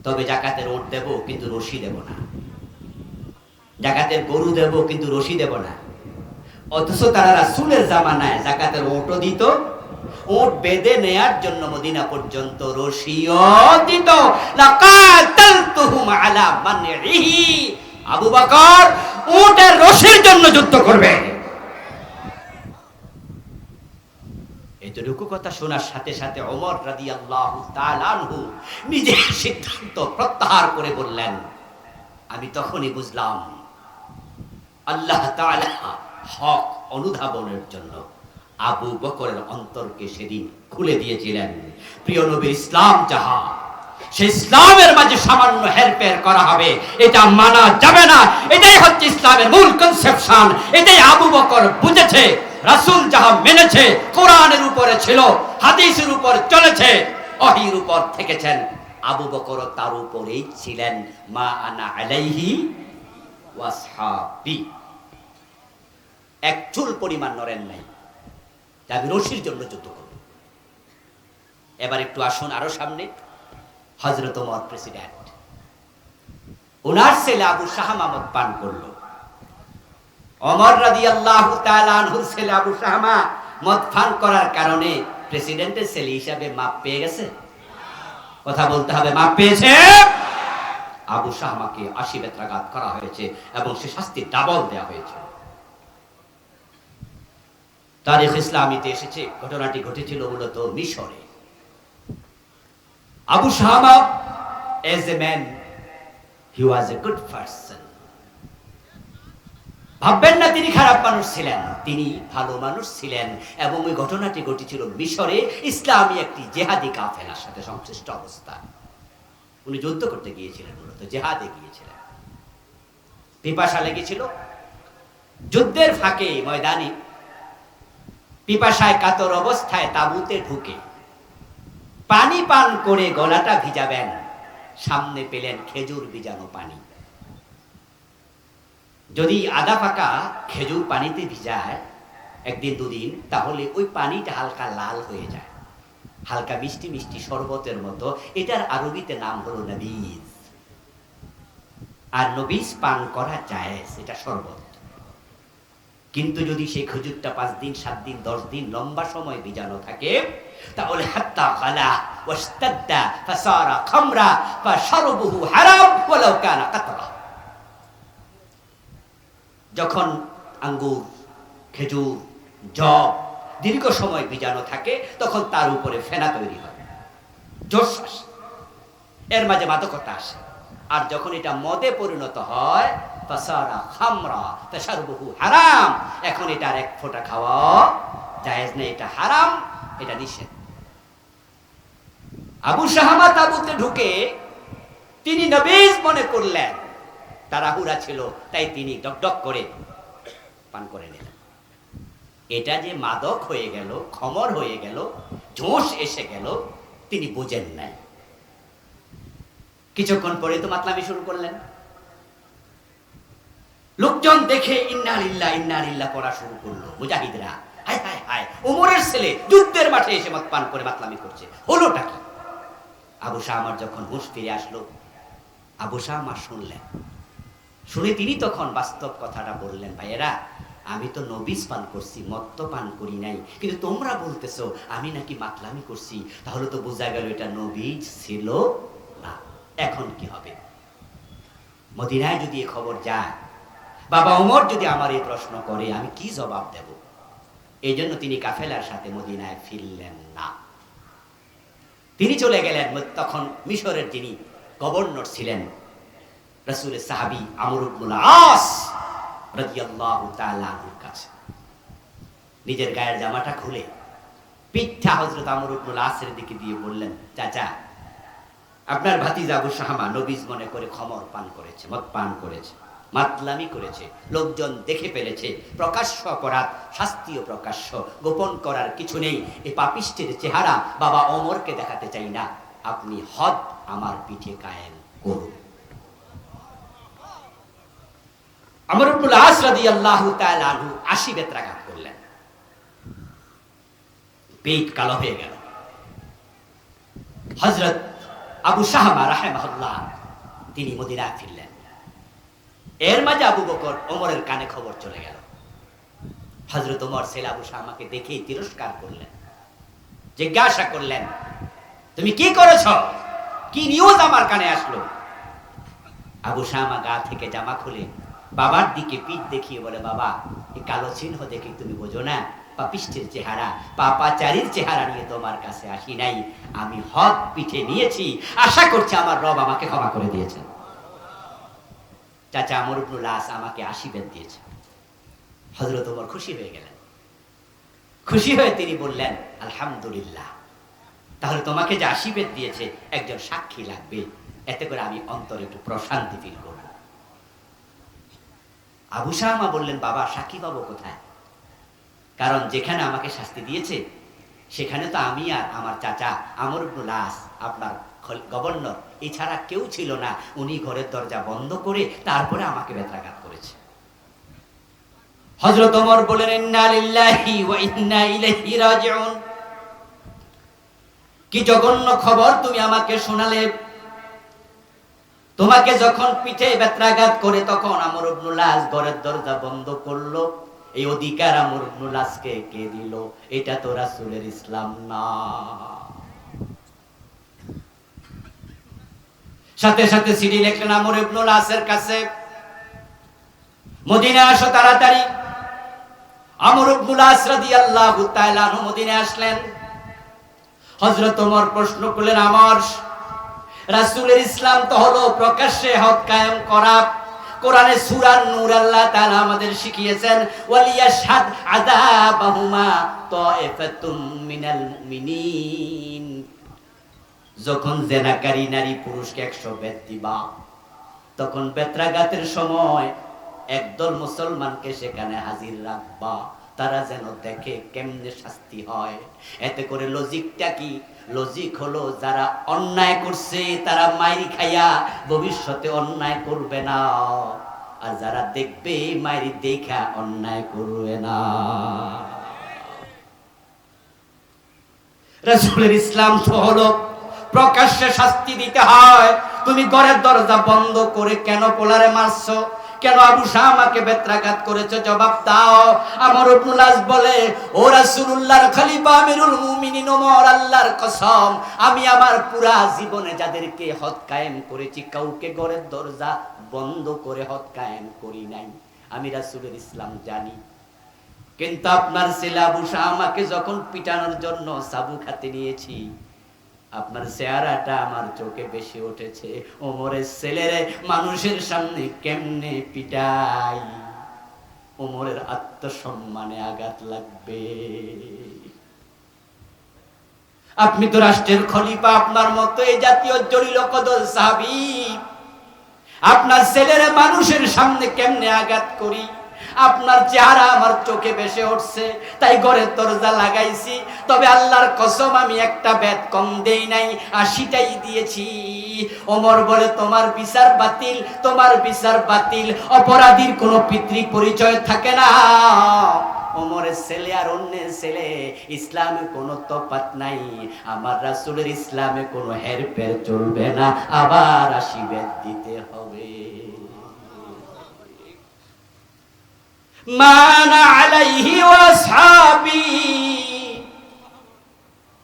তবে জাকাতের ওট দেব কিন্তু রশি দেব না, জাকাতের গরু দেব কিন্তু রশি দেব না। অথচ তারা রাসূলের জামানায় জাকাতের ওটও দিত, ওট বেঁধে নেয়ার জন্য মদিনা পর্যন্ত রশিও দিত। লাকাতালতুহুম আলা মানঈহি, আবু বকর ওটের রশির জন্য যুদ্ধ করবে। এতটুকু কথা শোনার সাথে সাথে ওমর রাদিয়াল্লাহু তাআলা আনহু নিজের সিদ্ধান্ত প্রত্যাহার করে বললেন, আমি তখনই বুঝলাম আল্লাহ তাআলা হক অনুধাবনের জন্য আবু বকরের অন্তরকে সেদিন খুলে দিয়েছিলেন। প্রিয় নবী, ইসলাম যাহা, সেই ইসলামের মাঝে সামান্য হেরফের করা হবে, এটা মানা যাবে না। এটাই হচ্ছে ইসলামের মূল কনসেপশন। এটাই আবু বকর বুঝেছে। রাসূল যাহা মেনেছে, কোরআনের উপরে ছিল, হাদিসের উপর চলেছে, ওহীর উপর থেকেছেন, আবু বকর তার উপরেই ছিলেন। মা আনা আলাইহি ওয়াসহাবি, এক চুল পরিমাণ নড়েন নাই, আমি রশির জন্য যুদ্ধ করব। এবার একটু আসুন আরো সামনে। হযরত ওমর প্রেসিডেন্ট, ওনার ছেলে আবু শাহামা মদ পান করলো। ওমর রাদিয়াল্লাহু তাআলা আনহুর ছেলে আবু শাহামা মদ পান করার কারণে প্রেসিডেন্টের ছেলে হিসাবে মাপ পেয়ে গেছে। কথা বলতে হবে, মাপ পেয়েছে। আবু শাহামাকে 80 বেত্রাঘাত করা হয়েছে এবং সে শাস্তি ডাবল দেওয়া হয়েছে। তারিখ ইসলামীতে এসেছে, ঘটনাটি ঘটেছিল মূলত মিশরে। Abu শাহামা as a man, he was a good person. ভাববেন না তিনি খারাপ মানুষ ছিলেন, তিনি ভালো মানুষ ছিলেন। এবং ওই ঘটনাটি ঘটেছিল মিশরে, ইসলামী একটি জেহাদি কাফেলার সাথে সংশ্লিষ্ট অবস্থা। উনি যুদ্ধ করতে গিয়েছিলেন, মূলত জেহাদে গিয়েছিলেন। পিপাসা লেগেছিল, যুদ্ধের ফাঁকে ময়দানে পিপাসায় কাতর অবস্থায় তাঁবুতে ঢুকে পানি পান করে গলাটা ভিজাবেন, সামনে পেলেন খেজুর ভিজানো পানি। যদি আধা পাকা খেজুর পানিতে ভিজায় একদিন দুদিন, তাহলে ওই পানিটা হালকা লাল হয়ে যায়, হালকা মিষ্টি মিষ্টি শরবতের মতো। এটার আরবিতে নাম হলো নবীজ। আর নবীজ পান করা জায়েজ, এটা শরবত। কিন্তু যদি সেই খেজুরটা 5 দিন 7 দিন 10 দিন লম্বা সময় ভিজানো থাকে, তাহলে হাত্তা গালা ওয়াস্তাদ্দা ফাসারা খামরা ফাশরবুহু হারাম ওয়ালাউ কানা কাতরা। যখন আঙ্গুর, খেজুর, জব দীর্ঘ সময় ভিজানো থাকে, তখন তার উপরে ফেনা তৈরি হয়, জোশ আসে, এর মাঝে মাদকতা আসে। আর যখন এটা মদে পরিণত হয়, ফাসারা খামরা ফাশরবুহু হারাম, এখন এটার এক ফোঁটা খাওয়া জায়েজ নেই, এটা হারাম, এটা নিষেধ। আবু শাহামা তাঁবুতে ঢুকে তিনি নবীজ মনে করলেন, তাড়াহুড়া ছিল, তাই তিনি ডকডক করে পান করে নিলেন। এটা যে মাদক হয়ে গেল, খমর হয়ে গেল, জোশ এসে গেল, তিনি বুঝেন নাই। কিছুক্ষণ পরে তো মাতলামি শুরু করলেন। লোকজন দেখে ইন্না লিল্লাহ ইন্না লিল্লাহ পড়া শুরু করলো। মুজাহিদরা, হায় হায় হায়, ওমরের ছেলে যুদ্ধের মাঠে এসে মদ পান করে মাতলামি করছে, হলোটা কি? আবু শাহামার যখন হুঁশ ফিরে আসলো, আবু শাহামা শুনলেন। শুনে তিনি তখন বাস্তব কথাটা বললেন, ভাইয়েরা, আমি তো নবিজ পান করছি, মদ তো পান করি নাই, কিন্তু তোমরা বলতেছো আমি নাকি মাতলামি করছি, তাহলে তো বোঝা গেল এটা নবিজ ছিল না। এখন কি হবে? মদিনায় যদি এ খবর যায়, বাবা ওমর যদি আমার এই প্রশ্ন করে, আমি কি জবাব দেব? এই জন্য তিনি কাফেলার সাথে মদিনায় ফিরলেন না। তিনি চলে গেলেন তখন মিশরের যিনি গভর্নর ছিলেন, রাসূলের সাহাবী আমর ইবনুল আস রাদিয়াল্লাহু তাআলা আনহুর কাছে। নিজের গায়ের জামাটা খুলে পিঠা হযরত আমর ইবনুল আসের দিকে দিয়ে বললেন, চাচা, আপনার ভাতিজা আবু শাহমা নবীজ মনে করে খমর পান করেছে, মদ পান করেছে, মাতলামি করেছে, লোকজন দেখে ফেলেছে, প্রকাশ্য অপরাধ, শাস্তিও প্রকাশ্য, গোপন করার কিছু নেই। এই পাপিষ্টের চেহারা বাবা ওমরকে দেখাতে চাই না, আপনি হদ আমার পিঠে কায়েম করুন। আমর ইবনুল আস রাদিয়াল্লাহু তাআলা আনহু ৮০ বেত্রাঘাত করলেন, পেট কালো হয়ে গেল। হযরত আবু শাহমা রাহিমাহুল্লাহ তিনি মদিনায় ফিরলেন। এর মাঝে আবু বকর ওমরের কানে খবর চলে গেল। হযরত ওমর ছেলে আবু শাহমাকে দেখেই তিরস্কার করলেন, জিজ্ঞাসা করলেন, তুমি কি করেছ? কি নিউজ আমার কানে আসলো? আবু শাহমা গা থেকে জামা খুলে বাবার দিকে পিঠ দেখিয়ে বলে, বাবা, এই কালো চিহ্ন দেখে তুমি বোঝো না? পাপিষ্টের চেহারা, পাপাচারীর চেহারা নিয়ে তোমার কাছে আসি নাই, আমি হক পিঠে নিয়েছি, আশা করছি আমার রব আমাকে ক্ষমা করে দিয়েছেন। চাচা আমর ইবনুল আস আমাকে আশীর্বাদ দিয়েছে। হযরত ওমর খুশি হয়ে গেলেন। খুশি হয়ে তিনি বললেন, আলহামদুলিল্লাহ, তাহলে তোমাকে যে আশীর্বাদ দিয়েছে একজন সাক্ষী লাগবে, এতে করে আমি অন্তরে একটু প্রশান্তি ফিল করব। আবু শাহমা বললেন, বাবা, সাক্ষী পাবো কোথায়? কারণ যেখানে আমাকে শাস্তি দিয়েছে সেখানে তো আমি আর আমার চাচা আমর ইবনুল আস, আপনার গভর্নর, এছাড়া কেউ ছিল না। উনি ঘরের দরজা বন্ধ করে তারপরে আমাকে বেত্রাঘাত করেছে। হযরত ওমর বলেন, ইন্না লিল্লাহি ওয়া ইন্না ইলাইহি রাজিউন। কি জঘন্য খবর তুমি আমাকে শোনালে! তোমাকে যখন পিঠে বেত্রাঘাত করে তখন আমর ইবনুল আস ঘরের দরজা বন্ধ করলো। এই অধিকার আমর ইবনুল আসকে কে দিল? এটা তো রাসূলের ইসলাম না। সাথে সাথে চিঠি লিখলেন আমর ইবনুল আসের কাছে, মদিনায় আসো তাড়াতাড়ি। আমর ইবনুল আস রাদিয়াল্লাহু তাআলা আনহু মদিনায় আসলেন। হযরত ওমর প্রশ্ন করলেন, আমর, রাসূলের ইসলাম তো হলো প্রকাশ্যে হক কায়েম করা। কোরআনে সূরা নূর আল্লাহ তাআলা আমাদের শিখিয়েছেন, ওয়ালিয়াশহাদ আযাবাহুমা তায়েফাতুম মিনাল মুমিনিন। যখন জেনাকারী নারী পুরুষকে ১০০ বেত দিবা, তখন বেত্রাঘাতের সময় একদল মুসলমানকে সেখানে হাজির রাখবা, তারা যেন দেখে কেমনে শাস্তি হয়। এতে করে লজিকটা কি? লজিক হলো, যারা অন্যায় করছে তারা মাইরি খাইয়া ভবিষ্যতে অন্যায় করবে না, আর যারা দেখবে মাইরি দেখা অন্যায় করবে না। রাসূলের ইসলাম তো হলো প্রকাশ্যে শাস্তি দিতে হয়। তুমি ঘরের দরজা বন্ধ করে কেন পোলারে মারছো? কেন আবু শাহমাকে বেত্রাঘাত করেছো? জবাব দাও। আমর ইবনুল আস বলে, ও রাসূলুল্লাহর খলিফা আমিরুল মুমিনিন ওমর, আল্লাহর কসম, আমি আমার পুরা জীবনে যাদেরকে হদ কায়েম করেছি, কাউকে ঘরের দরজা বন্ধ করে হদ কায়েম করি নাই। আমি রাসূলের ইসলাম জানি। কিন্তু আপনার ছেলে আবু শাহমাকে যখন পিটানোর জন্য সাবু খাতে নিয়েছি, আপনার চেহারাটা আমার চোখে বেশি উঠেছে। ওমরের ছেলেরে মানুষের সামনে কেমনে পিটাই? ওমরের আত্মসম্মানে আঘাত লাগবে। আপনি তো রাষ্ট্রের খলিফা, আপনার মতো এই জাতীয় জলিল কদর সাহাবী, আপনার ছেলেরে মানুষের সামনে কেমনে আঘাত করি? আপনার চেহারা আমার চোখে ভেসে উঠছে, তাই ঘরের দরজা লাগাইছি। তবে আল্লাহর কসম, আমি একটা বেত কম দেই নাই, ৮০টাই দিয়েছি। ওমর বলে, তোমার বিচার বাতিল, তোমার বিচার বাতিল। অপরাধীর কোনো পিতৃ পরিচয় থাকে না। ওমরের ছেলে আর অন্যের ছেলে, ইসলামে কোনো তফাৎ নাই। আমার রাসূলের ইসলামে কোনো হেরফের চলবে না, আবার ৮০ বেত দিতে হবে। মা আনা আলাইহি ওয়া আসহাবি।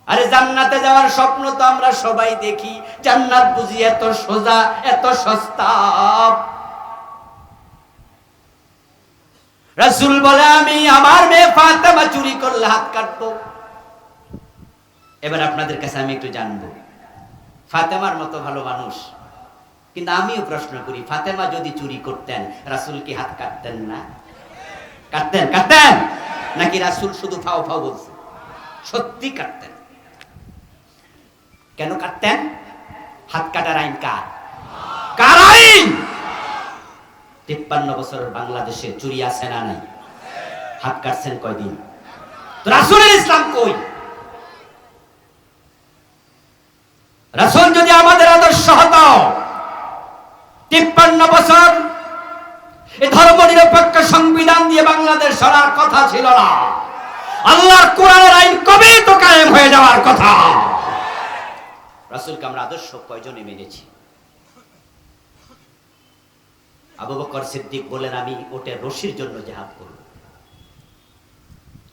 আরে জান্নাতে যাওয়ার স্বপ্ন তো আমরা সবাই দেখি, জান্নাত বুঝি এত সোজা, এত সস্তা? রাসূল বলে আমি আমার মেয়ে ফাতেমা চুরি করলে হাত কাটবো। এবার আপনাদের কাছে আমি একটু জানবো, ফাতেমার মতো ভালো মানুষ, কিন্তু আমিও প্রশ্ন করি, ফাতেমা যদি চুরি করতেন রাসূল কি হাত কাটতেন না? কাটতেন? কাটতেন নাকি রাসূল শুধু ফাও ফাও বলছে? সত্যি কাটতেন। কেন কাটতেন? হাত কাটার আইন কার? কার আইন? 53 বছর বাংলাদেশে চুরি আছে না নাই? হাত কাটছেন কয়দিন? তো রাসূলের ইসলাম কই? রাসূল যদি আমাদের আদর্শ হতো, 53 বছর এই ধর্ম নিরপেক্ষ সংবিধান দিয়ে বাংলাদেশ সরার কথা ছিল না। আল্লাহর কোরআনের আইন কবে তো কায়েম হয়ে যাওয়ার কথা। রাসূলকে আমরা আদর্শ কয়জনে মেনেছি? আবু বকর সিদ্দিক বলেন আমি ওটে রশির জন্য জিহাদ করব।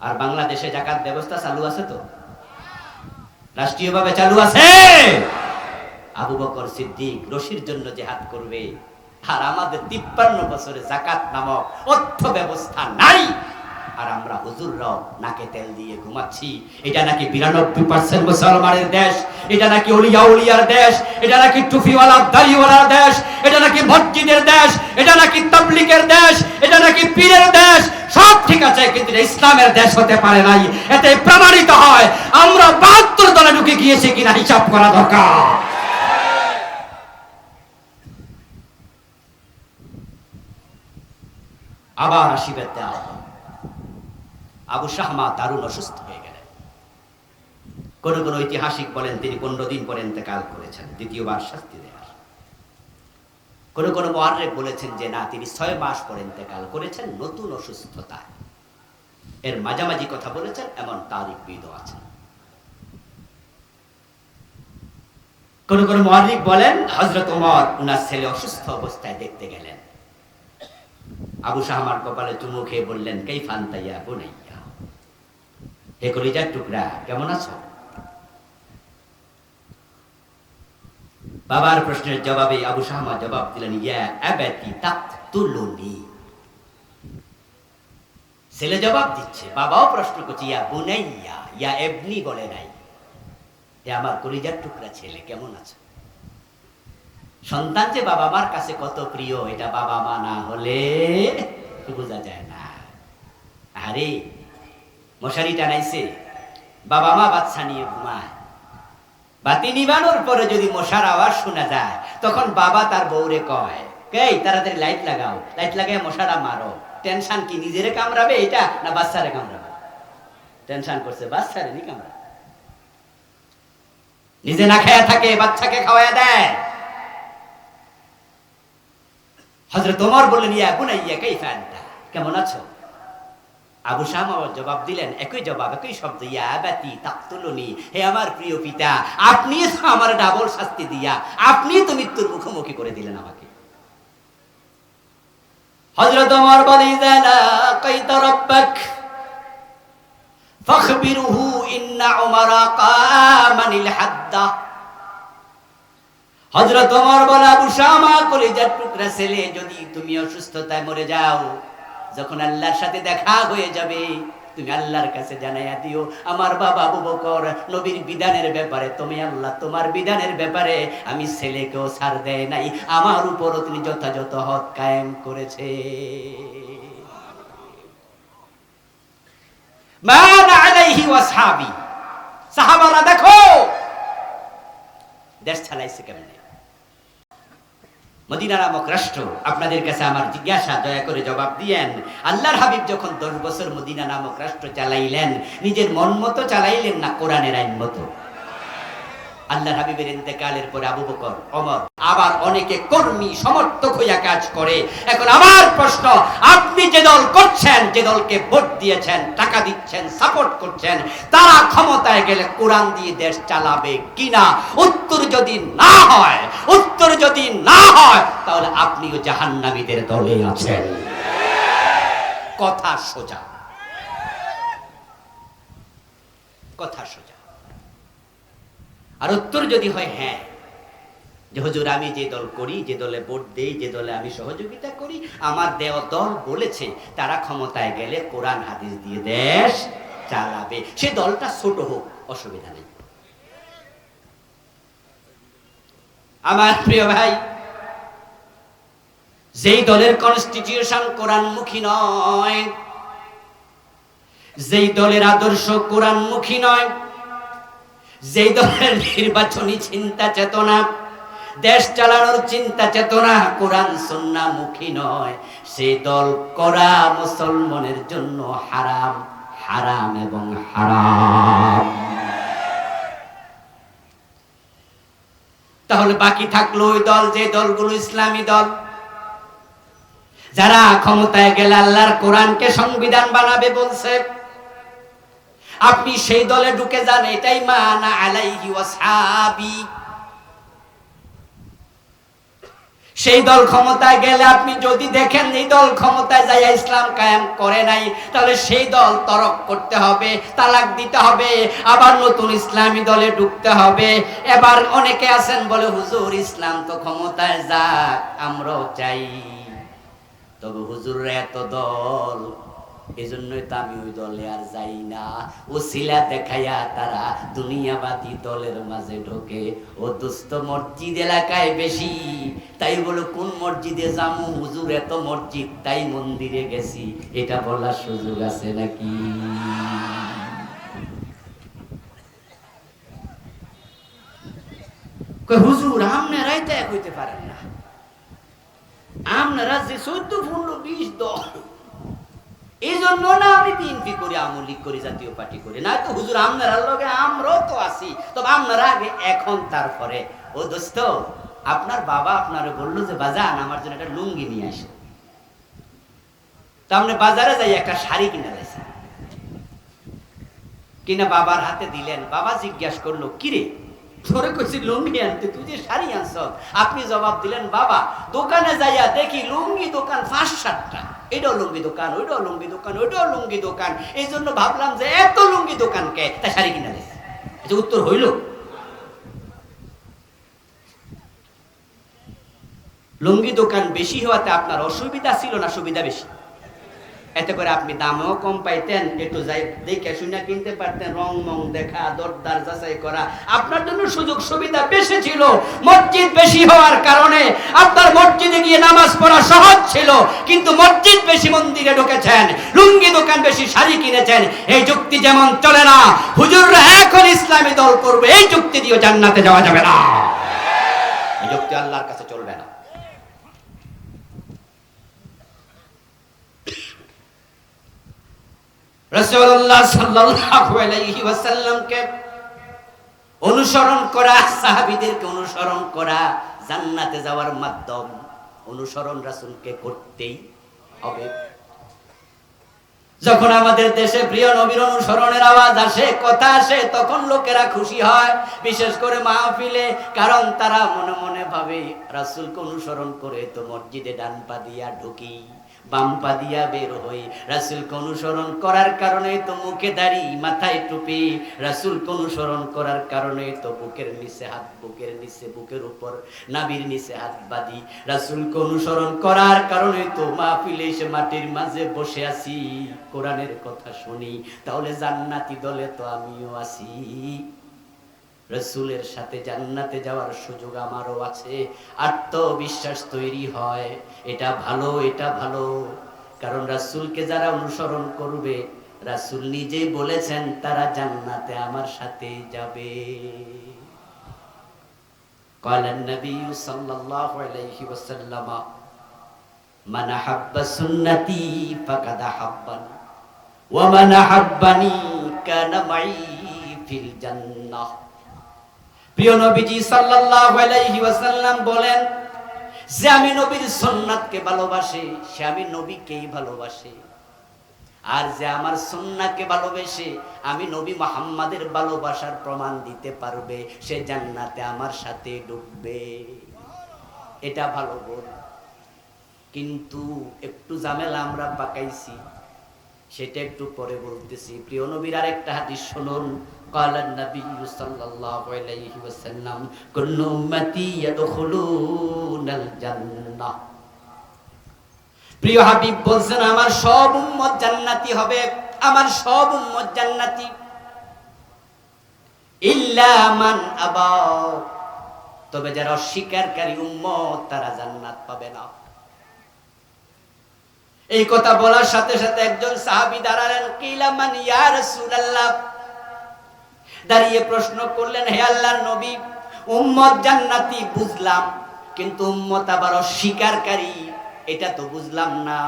আর বাংলাদেশে যাকাত ব্যবস্থা চালু আছে তো? রাষ্ট্রীয়ভাবে চালু আছে। আবু বকর সিদ্দিক রশির জন্য জিহাদ করবে, আর আমাদের 53 বছরে যাকাত নামক অর্থ ব্যবস্থা নাই, আর আমরা হুজুররাও নাকে তেল দিয়ে ঘুমাচ্ছি। এটা নাকি 92% মুসলমানের দেশ, এটা নাকি ওলিয়া উলিয়ার দেশ, এটা নাকি টুপিওয়ালা দাড়িওয়ালার দেশ, এটা নাকি মসজিদের দেশ, এটা নাকি তাবলীগের দেশ, এটা নাকি পীরের দেশ। সব ঠিক আছে, কিন্তু ইসলামের দেশ হতে পারে নাই। এতে প্রমাণিত হয় আমরা 72 দলে ঢুকে গিয়েছি কিনা হিসাব করা দরকার। আবার আসিবে দেওয়া। আবু শাহমা দারুণ অসুস্থ হয়ে গেলেন। কোন কোন ঐতিহাসিক বলেন তিনি 15 দিন পরে ইন্তেকাল করেছেন, দ্বিতীয়বার শাস্তি দেওয়ার। কোন কোন মুআররিখ বলেছেন যে না, তিনি 6 মাস পরে ইন্তেকাল করেছেন নতুন অসুস্থতায়। এর মাঝামাঝি কথা বলেছেন এমন তারিখবিদও আছেন। কোন কোন মুআররিখ বলেন হযরত ওমর উনার ছেলে অসুস্থ অবস্থায় দেখতে গেলেন। আবু শাহমার কপালে চুমু খেয়ে বললেন কাইফা আনতা ইয়া বুনাইয়া, হে কলিজার টুকরা কেমন আছো? বাবার প্রশ্নের জবাবে আবু শাহমা জবাব দিলেন ইয়া আবাতি তাকতুলুনি। ছেলে জবাব দিচ্ছে, বাবাও প্রশ্ন করছে ইয়া বুনাইয়া, ইয়া ইবনি বলে নাই। হে আমার কলিজার টুকরা ছেলে কেমন আছো? সন্তান যে বাবা মার কাছে কত প্রিয় এটা বাবা মা না হলে বোঝা যায় না। আরে মশারি টানাইছে, বাবা মা বাচ্চা নিয়ে ঘুমায়, বাতি নিবানোর পরে যদি মশার আওয়াজ শোনা যায় তখন বাবা তার বউরে কয় এই তাড়াতাড়ি লাইট লাগাও, লাইট লাগায় মশাটা মারো। টেনশন কি নিজেরে কামড়াবে এটা না বাচ্চারে কামড়াবে? টেনশন করছে বাচ্চারে নি কামড়াবে। নিজে না খায়া থাকে বাচ্চাকে খাওয়ায়া দেয়। হযরত ওমর বললেন ইয়া বুনাইয়া কাইফা আনতা, কেমন আছো? আবু শাহমা জবাব দিলেন একই জবাব, একই শব্দ, ইয়া আবাতি তাকতুলুনি, হে আমার প্রিয় পিতা আপনি তো আমার ডাবল শাস্তি দিয়া আপনি তো মৃত্যুর মুখোমুখি করে দিলেন আমাকে। হযরত ওমর বলেন ইযা লাকাইতা রাব্বাক ফাখবিরহু ইন্না উমারা কামানিল হাদ্দা। হযরত ওমর বলে আবু শাহমা কলিজার টুকরা ছেলে যদি তুমি অসুস্থতায় মরে যাও, যখন আল্লাহর সাথে দেখা হয়ে যাবে তুমি আল্লাহর কাছে জানাইয়া দিও আমার বাবা আবু বকর নবীর বিধানের ব্যাপারে তুমি আল্লাহ তোমার বিধানের ব্যাপারে আমি ছেলেকেও ছাড় দেয় নাই, আমার উপরও তিনি যথাযথ হক কায়েম করেছে। মান আলাইহি ওয়াসহাবি, সাহাবারা দেখো দেশ চালাইছে কেমনে। মদিনা নামক রাষ্ট্র, আপনাদের কাছে আমার জিজ্ঞাসা দয়া করে জবাব দিয়েন। আল্লাহর হাবিব যখন 10 বছর মদিনা নামক রাষ্ট্র চালাইলেন নিজের মন মতো চালাইলেন না কোরআনের আইন মতো? আল্লাহর হাবিবের ইন্তেকালের পরে আবু বকর ওমর আবার অনেকে কর্মী সমর্থক হইয়া কাজ করে। এখন আমার প্রশ্ন, আপনি যে দল করছেন, যে দলকে ভোট দিয়েছেন, টাকা দিচ্ছেন, সাপোর্ট করছেন, তারা ক্ষমতায় গেলে কোরআন দিয়ে দেশ চালাবে কিনা? উত্তর যদি না হয়, উত্তর যদি না হয় তাহলে আপনিও জাহান্নামীদের দলে আছেন। কথা সোজা, কথা সোজা। আর উত্তর যদি হয় হ্যাঁ, যে হুজুর আমি যে দল করি, যে দলে ভোট দেই, যে দলে আমি সহযোগিতা করি, আমার দেওয়া দল বলেছে তারা ক্ষমতায় গেলে কোরআন হাদিস দিয়ে দেশ চালাবে, সে দলটা ছোট হোক, অসুবিধা নেই। আমার প্রিয় ভাই, যেই দলের কনস্টিটিউশন কোরআনমুখী নয়, যেই দলের আদর্শ কোরআনমুখী নয়, যেই দলের নির্বাচনী চিন্তা চেতনা, দেশ চালানোর চিন্তা চেতনা কোরআন সুন্নাহ মুখী নয়, সেই দল করা মুসলমানের জন্য হারাম, হারাম এবং হারাম। তাহলে বাকি থাকলো ওই দল, যে দলগুলো ইসলামী দল, যারা ক্ষমতায় গেলে আল্লাহর কোরআনকে সংবিধান বানাবে বলছে। আপনি সেই দলে ঢুকে যান, এটাই মানা আলাইহি ওয়াসহাবি। সেই দল ক্ষমতায় গেলে আপনি যদি দেখেন এই দল ক্ষমতায় যাইয়া ইসলাম কায়েম করে নাই, তাহলে সেই দল তরক করতে হবে, তালাক দিতে হবে, আবার নতুন ইসলামী দলে ঢুকতে হবে। এবার অনেকে আছেন বলে হুজুর ইসলাম তো ক্ষমতায় যাক, আমরাও চাই, তবে হুজুররা এত দল, এজন্যই তো আমি ওই দলে আর যাই না। ওসিলা দেখাইয়া তারা দুনিয়াবাদী দলের মাঝে ঢোকে। ও দোস্ত মসজিদ এলাকায় বেশি, তাই বলো কোন মসজিদে যাবো, হুজুর এত মসজিদ তাই মন্দিরে গেছি, এটা বলার সুযোগ আছে নাকি? হুজুর আপনারাই তো এক হইতে পারেন না, আপনারা যে 14, 15, 20 দল, এই জন্য না আমি বিএনপি করি, আওয়ামী লীগ করি, জাতীয় পার্টি করি না। তো হুজুর আপনারা লগে আমরাও তো আছি, তবে আপনারা আগে, এখন তারপরে। ও দোস্ত, আপনার বাবা আপনারে বললো যে বাজান আমার জন্য একটা লুঙ্গি নিয়ে আসে, তো আপনি বাজারে যাই একটা শাড়ি কিনে লাইছেন, কিনা বাবার হাতে দিলেন। বাবা জিজ্ঞাসা করলো কিরে তোরে কইছি লুঙ্গি আনতে, তুই যে শাড়ি আনছ। আপনি জবাব দিলেন বাবা দোকানে যাইয়া দেখি লুঙ্গি দোকান 5-7টা, এটাও লুঙ্গি দোকান, ওইটাও লুঙ্গি দোকান, ওইটাও লুঙ্গি দোকান, এই জন্য ভাবলাম যে এত লুঙ্গি দোকানকে তা শাড়ি কিনা দিয়েছে। এটা উত্তর হইল? লুঙ্গি দোকান বেশি হওয়াতে আপনার অসুবিধা ছিল না সুবিধা বেশি? এতে করে আপনি দামেও কম পাইতেন, একটু যাই দেখে শুনে কিনতে পারতেন, রং মং দেখা, দরদার যাচাই করা, আপনার জন্য সুযোগ সুবিধা বেশি ছিল। মসজিদ বেশি হওয়ার কারণে আপনার মসজিদে গিয়ে নামাজ পড়া সহজ ছিল, কিন্তু মসজিদ বেশি মন্দিরে ঢুকেছেন, লুঙ্গি দোকান বেশি শাড়ি কিনেছেন। এই যুক্তি যেমন চলে না, হুজুররা এখন ইসলামী দল করবে, এই যুক্তি দিয়ে জান্নাতে যাওয়া যাবে না, এই যুক্তি আল্লাহর কাছে চলবে না। রাসূলুল্লাহ সাল্লাল্লাহু আলাইহি ওয়াসাল্লামকে অনুসরণ করা, সাহাবীদেরকে অনুসরণ করা জান্নাতে যাওয়ার মাধ্যম। অনুসরণ রাসূলকে করতেই হবে। যখন আমাদের দেশে প্রিয় নবীর অনুসরণের আওয়াজ আসে, কথা আসে, তখন লোকেরা খুশি হয়, বিশেষ করে মাহফিলে, কারণ তারা মনে মনে ভাবে রাসূলকে অনুসরণ করে তো মসজিদে ডান পা দিয়া ঢুকি, বাম পা দিয়া বের হই। রাসূলকে অনুসরণ করার কারণে তো মুখে দাড়ি, মাথায় টুপি। রাসূলকে অনুসরণ করার কারণে তো বুকের নিচে হাত, বুকের নিচে, বুকের উপর, নাভির নিচে হাত বাঁধি। রাসূলকে অনুসরণ করার কারণে তো মাহফিলে এসে মাটির মাঝে বসে আছি, কোরআনের কথা শুনি। তাহলে জান্নাতি দলে তো আমিও আছি, রাসূলের সাথে জান্নাতে যাওয়ার সুযোগ আমারও আছে। আত্মবিশ্বাস তৈরি হয়, এটা ভালো, এটা ভালো। কারণ রাসূলকে যারা অনুসরণ করবে, রাসূল নিজেই বলেছেন তারা জান্নাতে আমার সাথে যাবে। ক্বালান নবী সাল্লাল্লাহু আলাইহি ওয়াসাল্লাম মান আহাব্বা সুন্নতি ফাকাদ আহাব্বানি ওয়া মান আহাব্বানি কানা মাই ফিল জান্নাহ। প্রিয় নবীজি সাল্লাল্লাহু আলাইহি ওয়াসাল্লাম বলেন, যে আমি নবীর সুন্নাতকে ভালোবাসে সে আমি নবীকেই ভালোবাসে, আর যে আমার সুন্নাহকে ভালোবেসে আমি নবী মুহাম্মাদের ভালোবাসার প্রমাণ দিতে পারবে, সে জান্নাতে আমার সাথে ঢুকবে। এটা ভালো বল। কিন্তু একটু ঝামেলা আমরা পাকাইছি, সেটা একটু পরে বলতেছি। প্রিয় নবীর আরেকটা হাদিস শুনুন। ক্বালান নবী সাল্লাল্লাহু আলাইহি ওয়াসাল্লাম কুল্লু উম্মতি ইয়াদখুলুনাল জান্নাহ। প্রিয় হাবিব বলছেন আমার সব উম্মত জান্নাতি হবে, আমার সব উম্মত জান্নাতি, ইল্লা মান আবা, তবে যারা অস্বীকারী উম্মত তারা জান্নাত পাবে না। এই কথা বলার সাথে সাথে একজন সাহাবী দাঁড়ালেন। কিলা মান ইয়া রাসূলুল্লাহ, দাঁড়িয়ে প্রশ্ন করলেন, হে আল্লাহর নবী, উম্মত জান্নাতি বুঝলাম, কিন্তু উম্মত আবার অস্বীকারী এটা তো বুঝলাম না।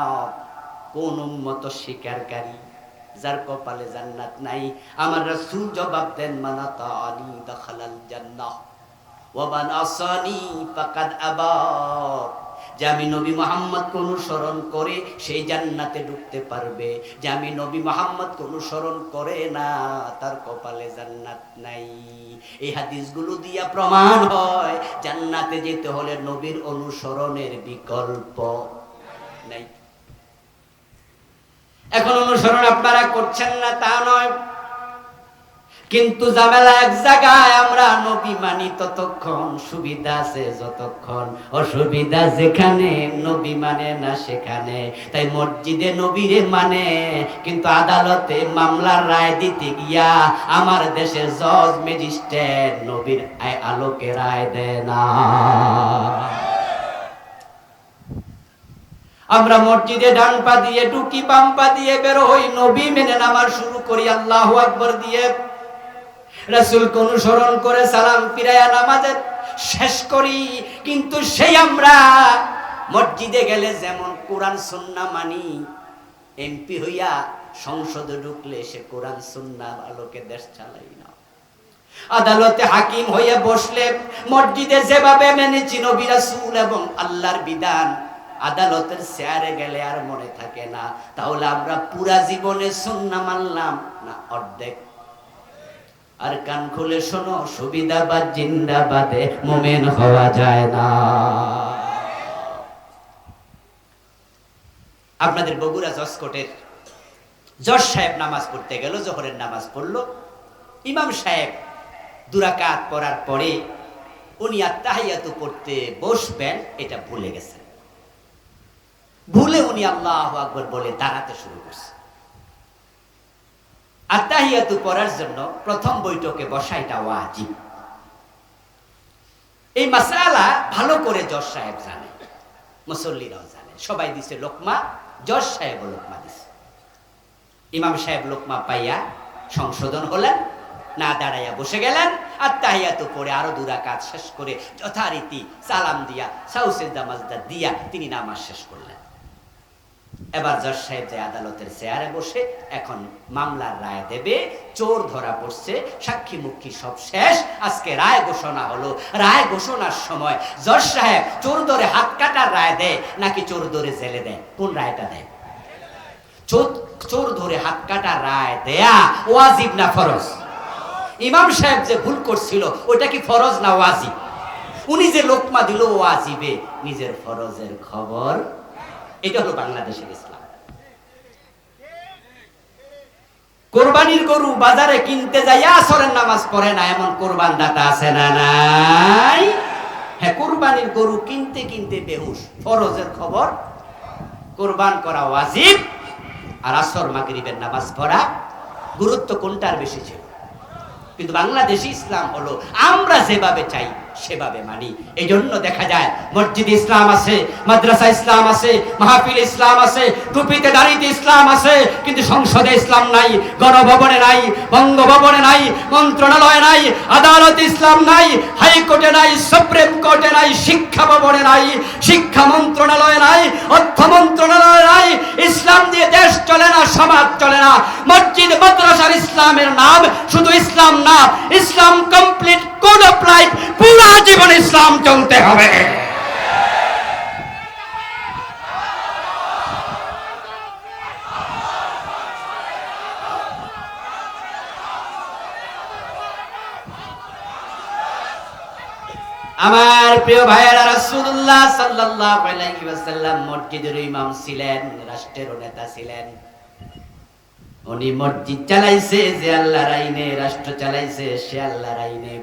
কোন উম্মত অস্বীকারী? যার কপালে জান্নাত নাই। আমার রাসূল জবাব দেন, মান আতানি দাখালাল জান্নাহ ওয়া মান আসানি ফাকাদ আবা। যে আমি নবী মুহাম্মদকে অনুসরণ করে সেই জান্নাতে ঢুকতে পারবে, যে আমি নবী মুহাম্মদকে অনুসরণ করে না তার কপালে জান্নাত নাই। এই হাদিসগুলো দিয়া প্রমাণ হয় জান্নাতে যেতে হলে নবীর অনুসরণের বিকল্প নাই। এখন অনুসরণ আপনারা করছেন না তা নয়, কিন্তু ঝামেলা এক জায়গায়, আমরা নবী মানি ততক্ষণ সুবিধা আছে যতক্ষণ, অসুবিধা যেখানে নবী মানে না সেখানে। তাই মসজিদে নবীরে মানে, কিন্তু আদালতে মামলার রায় দিতে গিয়া আমার দেশের জজ ম্যাজিস্ট্রেট নবীর আলোকে রায় দেয় না। আমরা মসজিদে ডান পা দিয়ে ঢুকি, বাম পা দিয়ে বের হই, নবী মেনে নামাজ শুরু করি আল্লাহু আকবার দিয়ে, রাসূলকে অনুসরণ করে সালাম ফিরায়া নামাজে শেষ করি। কিন্তু সেই আমরা মসজিদে গেলে যেমন কোরআন সুন্নাহ মানি, এমপি হইয়া সংসদে ঢুকলে সে কোরআন সুন্নাহর আলোকে দেশ চালাই না। আদালতে হাকিম হয়ে বসলে মসজিদে যেভাবে মেনেছি নবী রাসূল এবং আল্লাহর বিধান, আদালতের চেয়ারে গেলে আর মনে থাকে না। তাহলে আমরা পুরা জীবনে সুন্নাহ মানলাম না অর্ধেক? আর কান খুলে শোনো, সুবিধাবাদ জিন্দাবাদে মুমিন হওয়া যায় না। আপনাদের বগুড়া জজকোটের জজ সাহেব নামাজ পড়তে গেল, জোহরের নামাজ পড়লো। ইমাম সাহেব দুরাকাত পড়ার পরে উনি আত্তাহিয়াতু পড়তে বসবেন, এটা ভুলে গেছেন। ভুলে উনি আল্লাহু আকবার বলে দাঁড়াতে শুরু করছে। আত্তাহিয়াতু পড়ার জন্য প্রথম বৈঠকে বসা এটা ওয়াজিব। এই মাসআলা ভালো করে জজ সাহেব জানে, মুসল্লিরাও জানে, সবাই দিছে লোকমা, জজ সাহেব লোকমা দিছে। ইমাম সাহেব লোকমা পাইয়া সংশোধন হলেন, না দাঁড়াইয়া বসে গেলেন। আত্তাহিয়াতু পড়ে আরো দুরাকাত শেষ করে যথারীতি সালাম দিয়া সাউসিজদা মাজদা দিয়া তিনি নামাজ শেষ করলেন। এবার জজ সাহেব যে আদালতের চেয়ারে বসে এখন মামলার রায় দেবে। চোর ধরা পড়ছে, সাক্ষী মুক্ষী সব শেষ, আজকে রায় ঘোষণা হলো। রায় ঘোষণার সময় জজ সাহেব চোর ধরে হাত কাটার রায় দেয় নাকি চোর ধরে জেলে দেয়? কোন রায়টা দেয়? চোর ধরে হাত কাটার রায় দেয়া ওয়াজিব না ফরজ? ইমাম সাহেব যে ভুল করছিল ওটা কি ফরজ না ওয়াজিব? উনি যে লোকমা দিল ওয়াজিবে, নিজের ফরজের খবর। এটা হলো বাংলাদেশের ইসলাম। কোরবানির গরু বাজারে কিনতে যাইয়া আসরের নামাজ পড়ে না এমন কোরবান দাতা আছে না নাই? হ্যাঁ, কোরবানির গরু কিনতে কিনতে বেহুশ, ফরজের খবর। কোরবান করা ওয়াজিব আর আসর মাগরিবের নামাজ পড়া গুরুত্ব কোনটার বেশি ছিল? কিন্তু বাংলাদেশি ইসলাম হলো আমরা যেভাবে চাই সেভাবে মানি। এই জন্য দেখা যায় মসজিদ ইসলাম আছে, মাদ্রাসা ইসলাম আছে, মাহফিল ইসলাম আছে, টুপিতে দাড়িতে ইসলাম আছে, কিন্তু সংসদে ইসলাম নাই, গণভবনে নাই, বঙ্গভবনে নাই, মন্ত্রণালয়ে নাই, আদালতে ইসলাম নাই, হাইকোর্টে নাই, সুপ্রিম কোর্টে নাই, শিক্ষা ভবনে নাই, শিক্ষা মন্ত্রণালয়ে নাই, অর্থ মন্ত্রণালয়ে নাই। ইসলাম দিয়ে দেশ চলে না, সমাজ চলে না। মসজিদ মাদ্রাসার ইসলামের নাম শুধু ইসলাম না, ইসলাম কমপ্লিট কোড অফ লাইফ, পুরা জীবন ইসলাম চলতে হবে। আমার প্রিয় ভাইয়েরা, রাসূলুল্লাহ সাল্লাল্লাহু আলাইহি ওয়াসাল্লাম মসজিদের ইমাম ছিলেন, রাষ্ট্রের নেতা ছিলেন। উনি মসজিদ চালাইছে যে আল্লাহর আইনে, রাষ্ট্র চালাইছে সে আল্লাহর আইনে।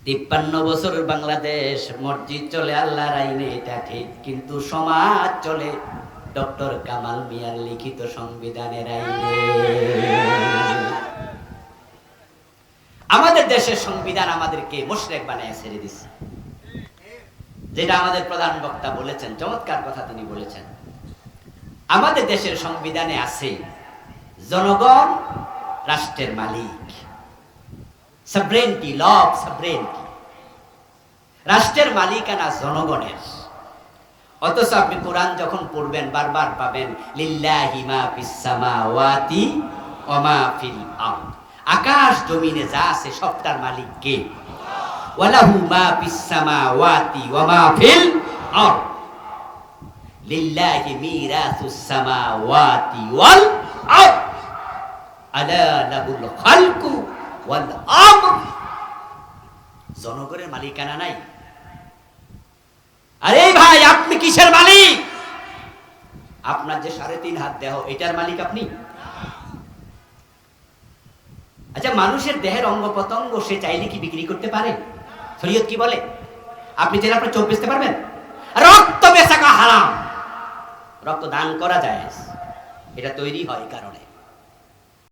53 বছর বাংলাদেশ মসজিদ চলে আল্লাহর আইনে, এটা ঠিক, কিন্তু সমাজ চলে ডক্টর কামাল মিয়ার লিখিত সংবিধানের আইনে। আমাদের দেশের সংবিধান আমাদেরকে মুশরিক বানায় ছেড়ে দিচ্ছে, যেটা আমাদের প্রধান বক্তা বলেছেন, চমৎকার কথা তিনি বলেছেন। আমাদের দেশের সংবিধানে আছে জনগণ রাষ্ট্রের মালিক, সভরেনিটি, ল অফ সভরেনিটি, রাষ্ট্রের মালিকানা জনগণের। অথচ আপনি কোরআন যখন পড়বেন বারবার পাবেন লিল্লাহি মা ফিস সামাওয়াতি ওয়া মা ফিল আরদ, আকাশ জমিনে যা আছে সবটার মালিক কে? ওয়ালাহু মা ফিস সামাওয়াতি ওয়া মা ফিল আরদ লিল্লাহি মিরাসুস সামাওয়াতি ওয়াল আরদ আলা লাহুল খালকু ওয়াল আমর। জনগণের মালিকানা নাই? আরে ভাই, আপনি কিসের মালিক? আপনার যে 3.5 হাত দেহ, এটার মালিক আপনি? আচ্ছা, মানুষের দেহের অঙ্গ প্রত্যঙ্গ সে চাইলে কি বিক্রি করতে পারে? শরীয়ত কি বলে? আপনি চাইলে আপনার চোখ বেচতে পারবেন? রক্ত বেচা হারাম, রক্ত দান করা যায়, এটা তৈরি হয় কারণে।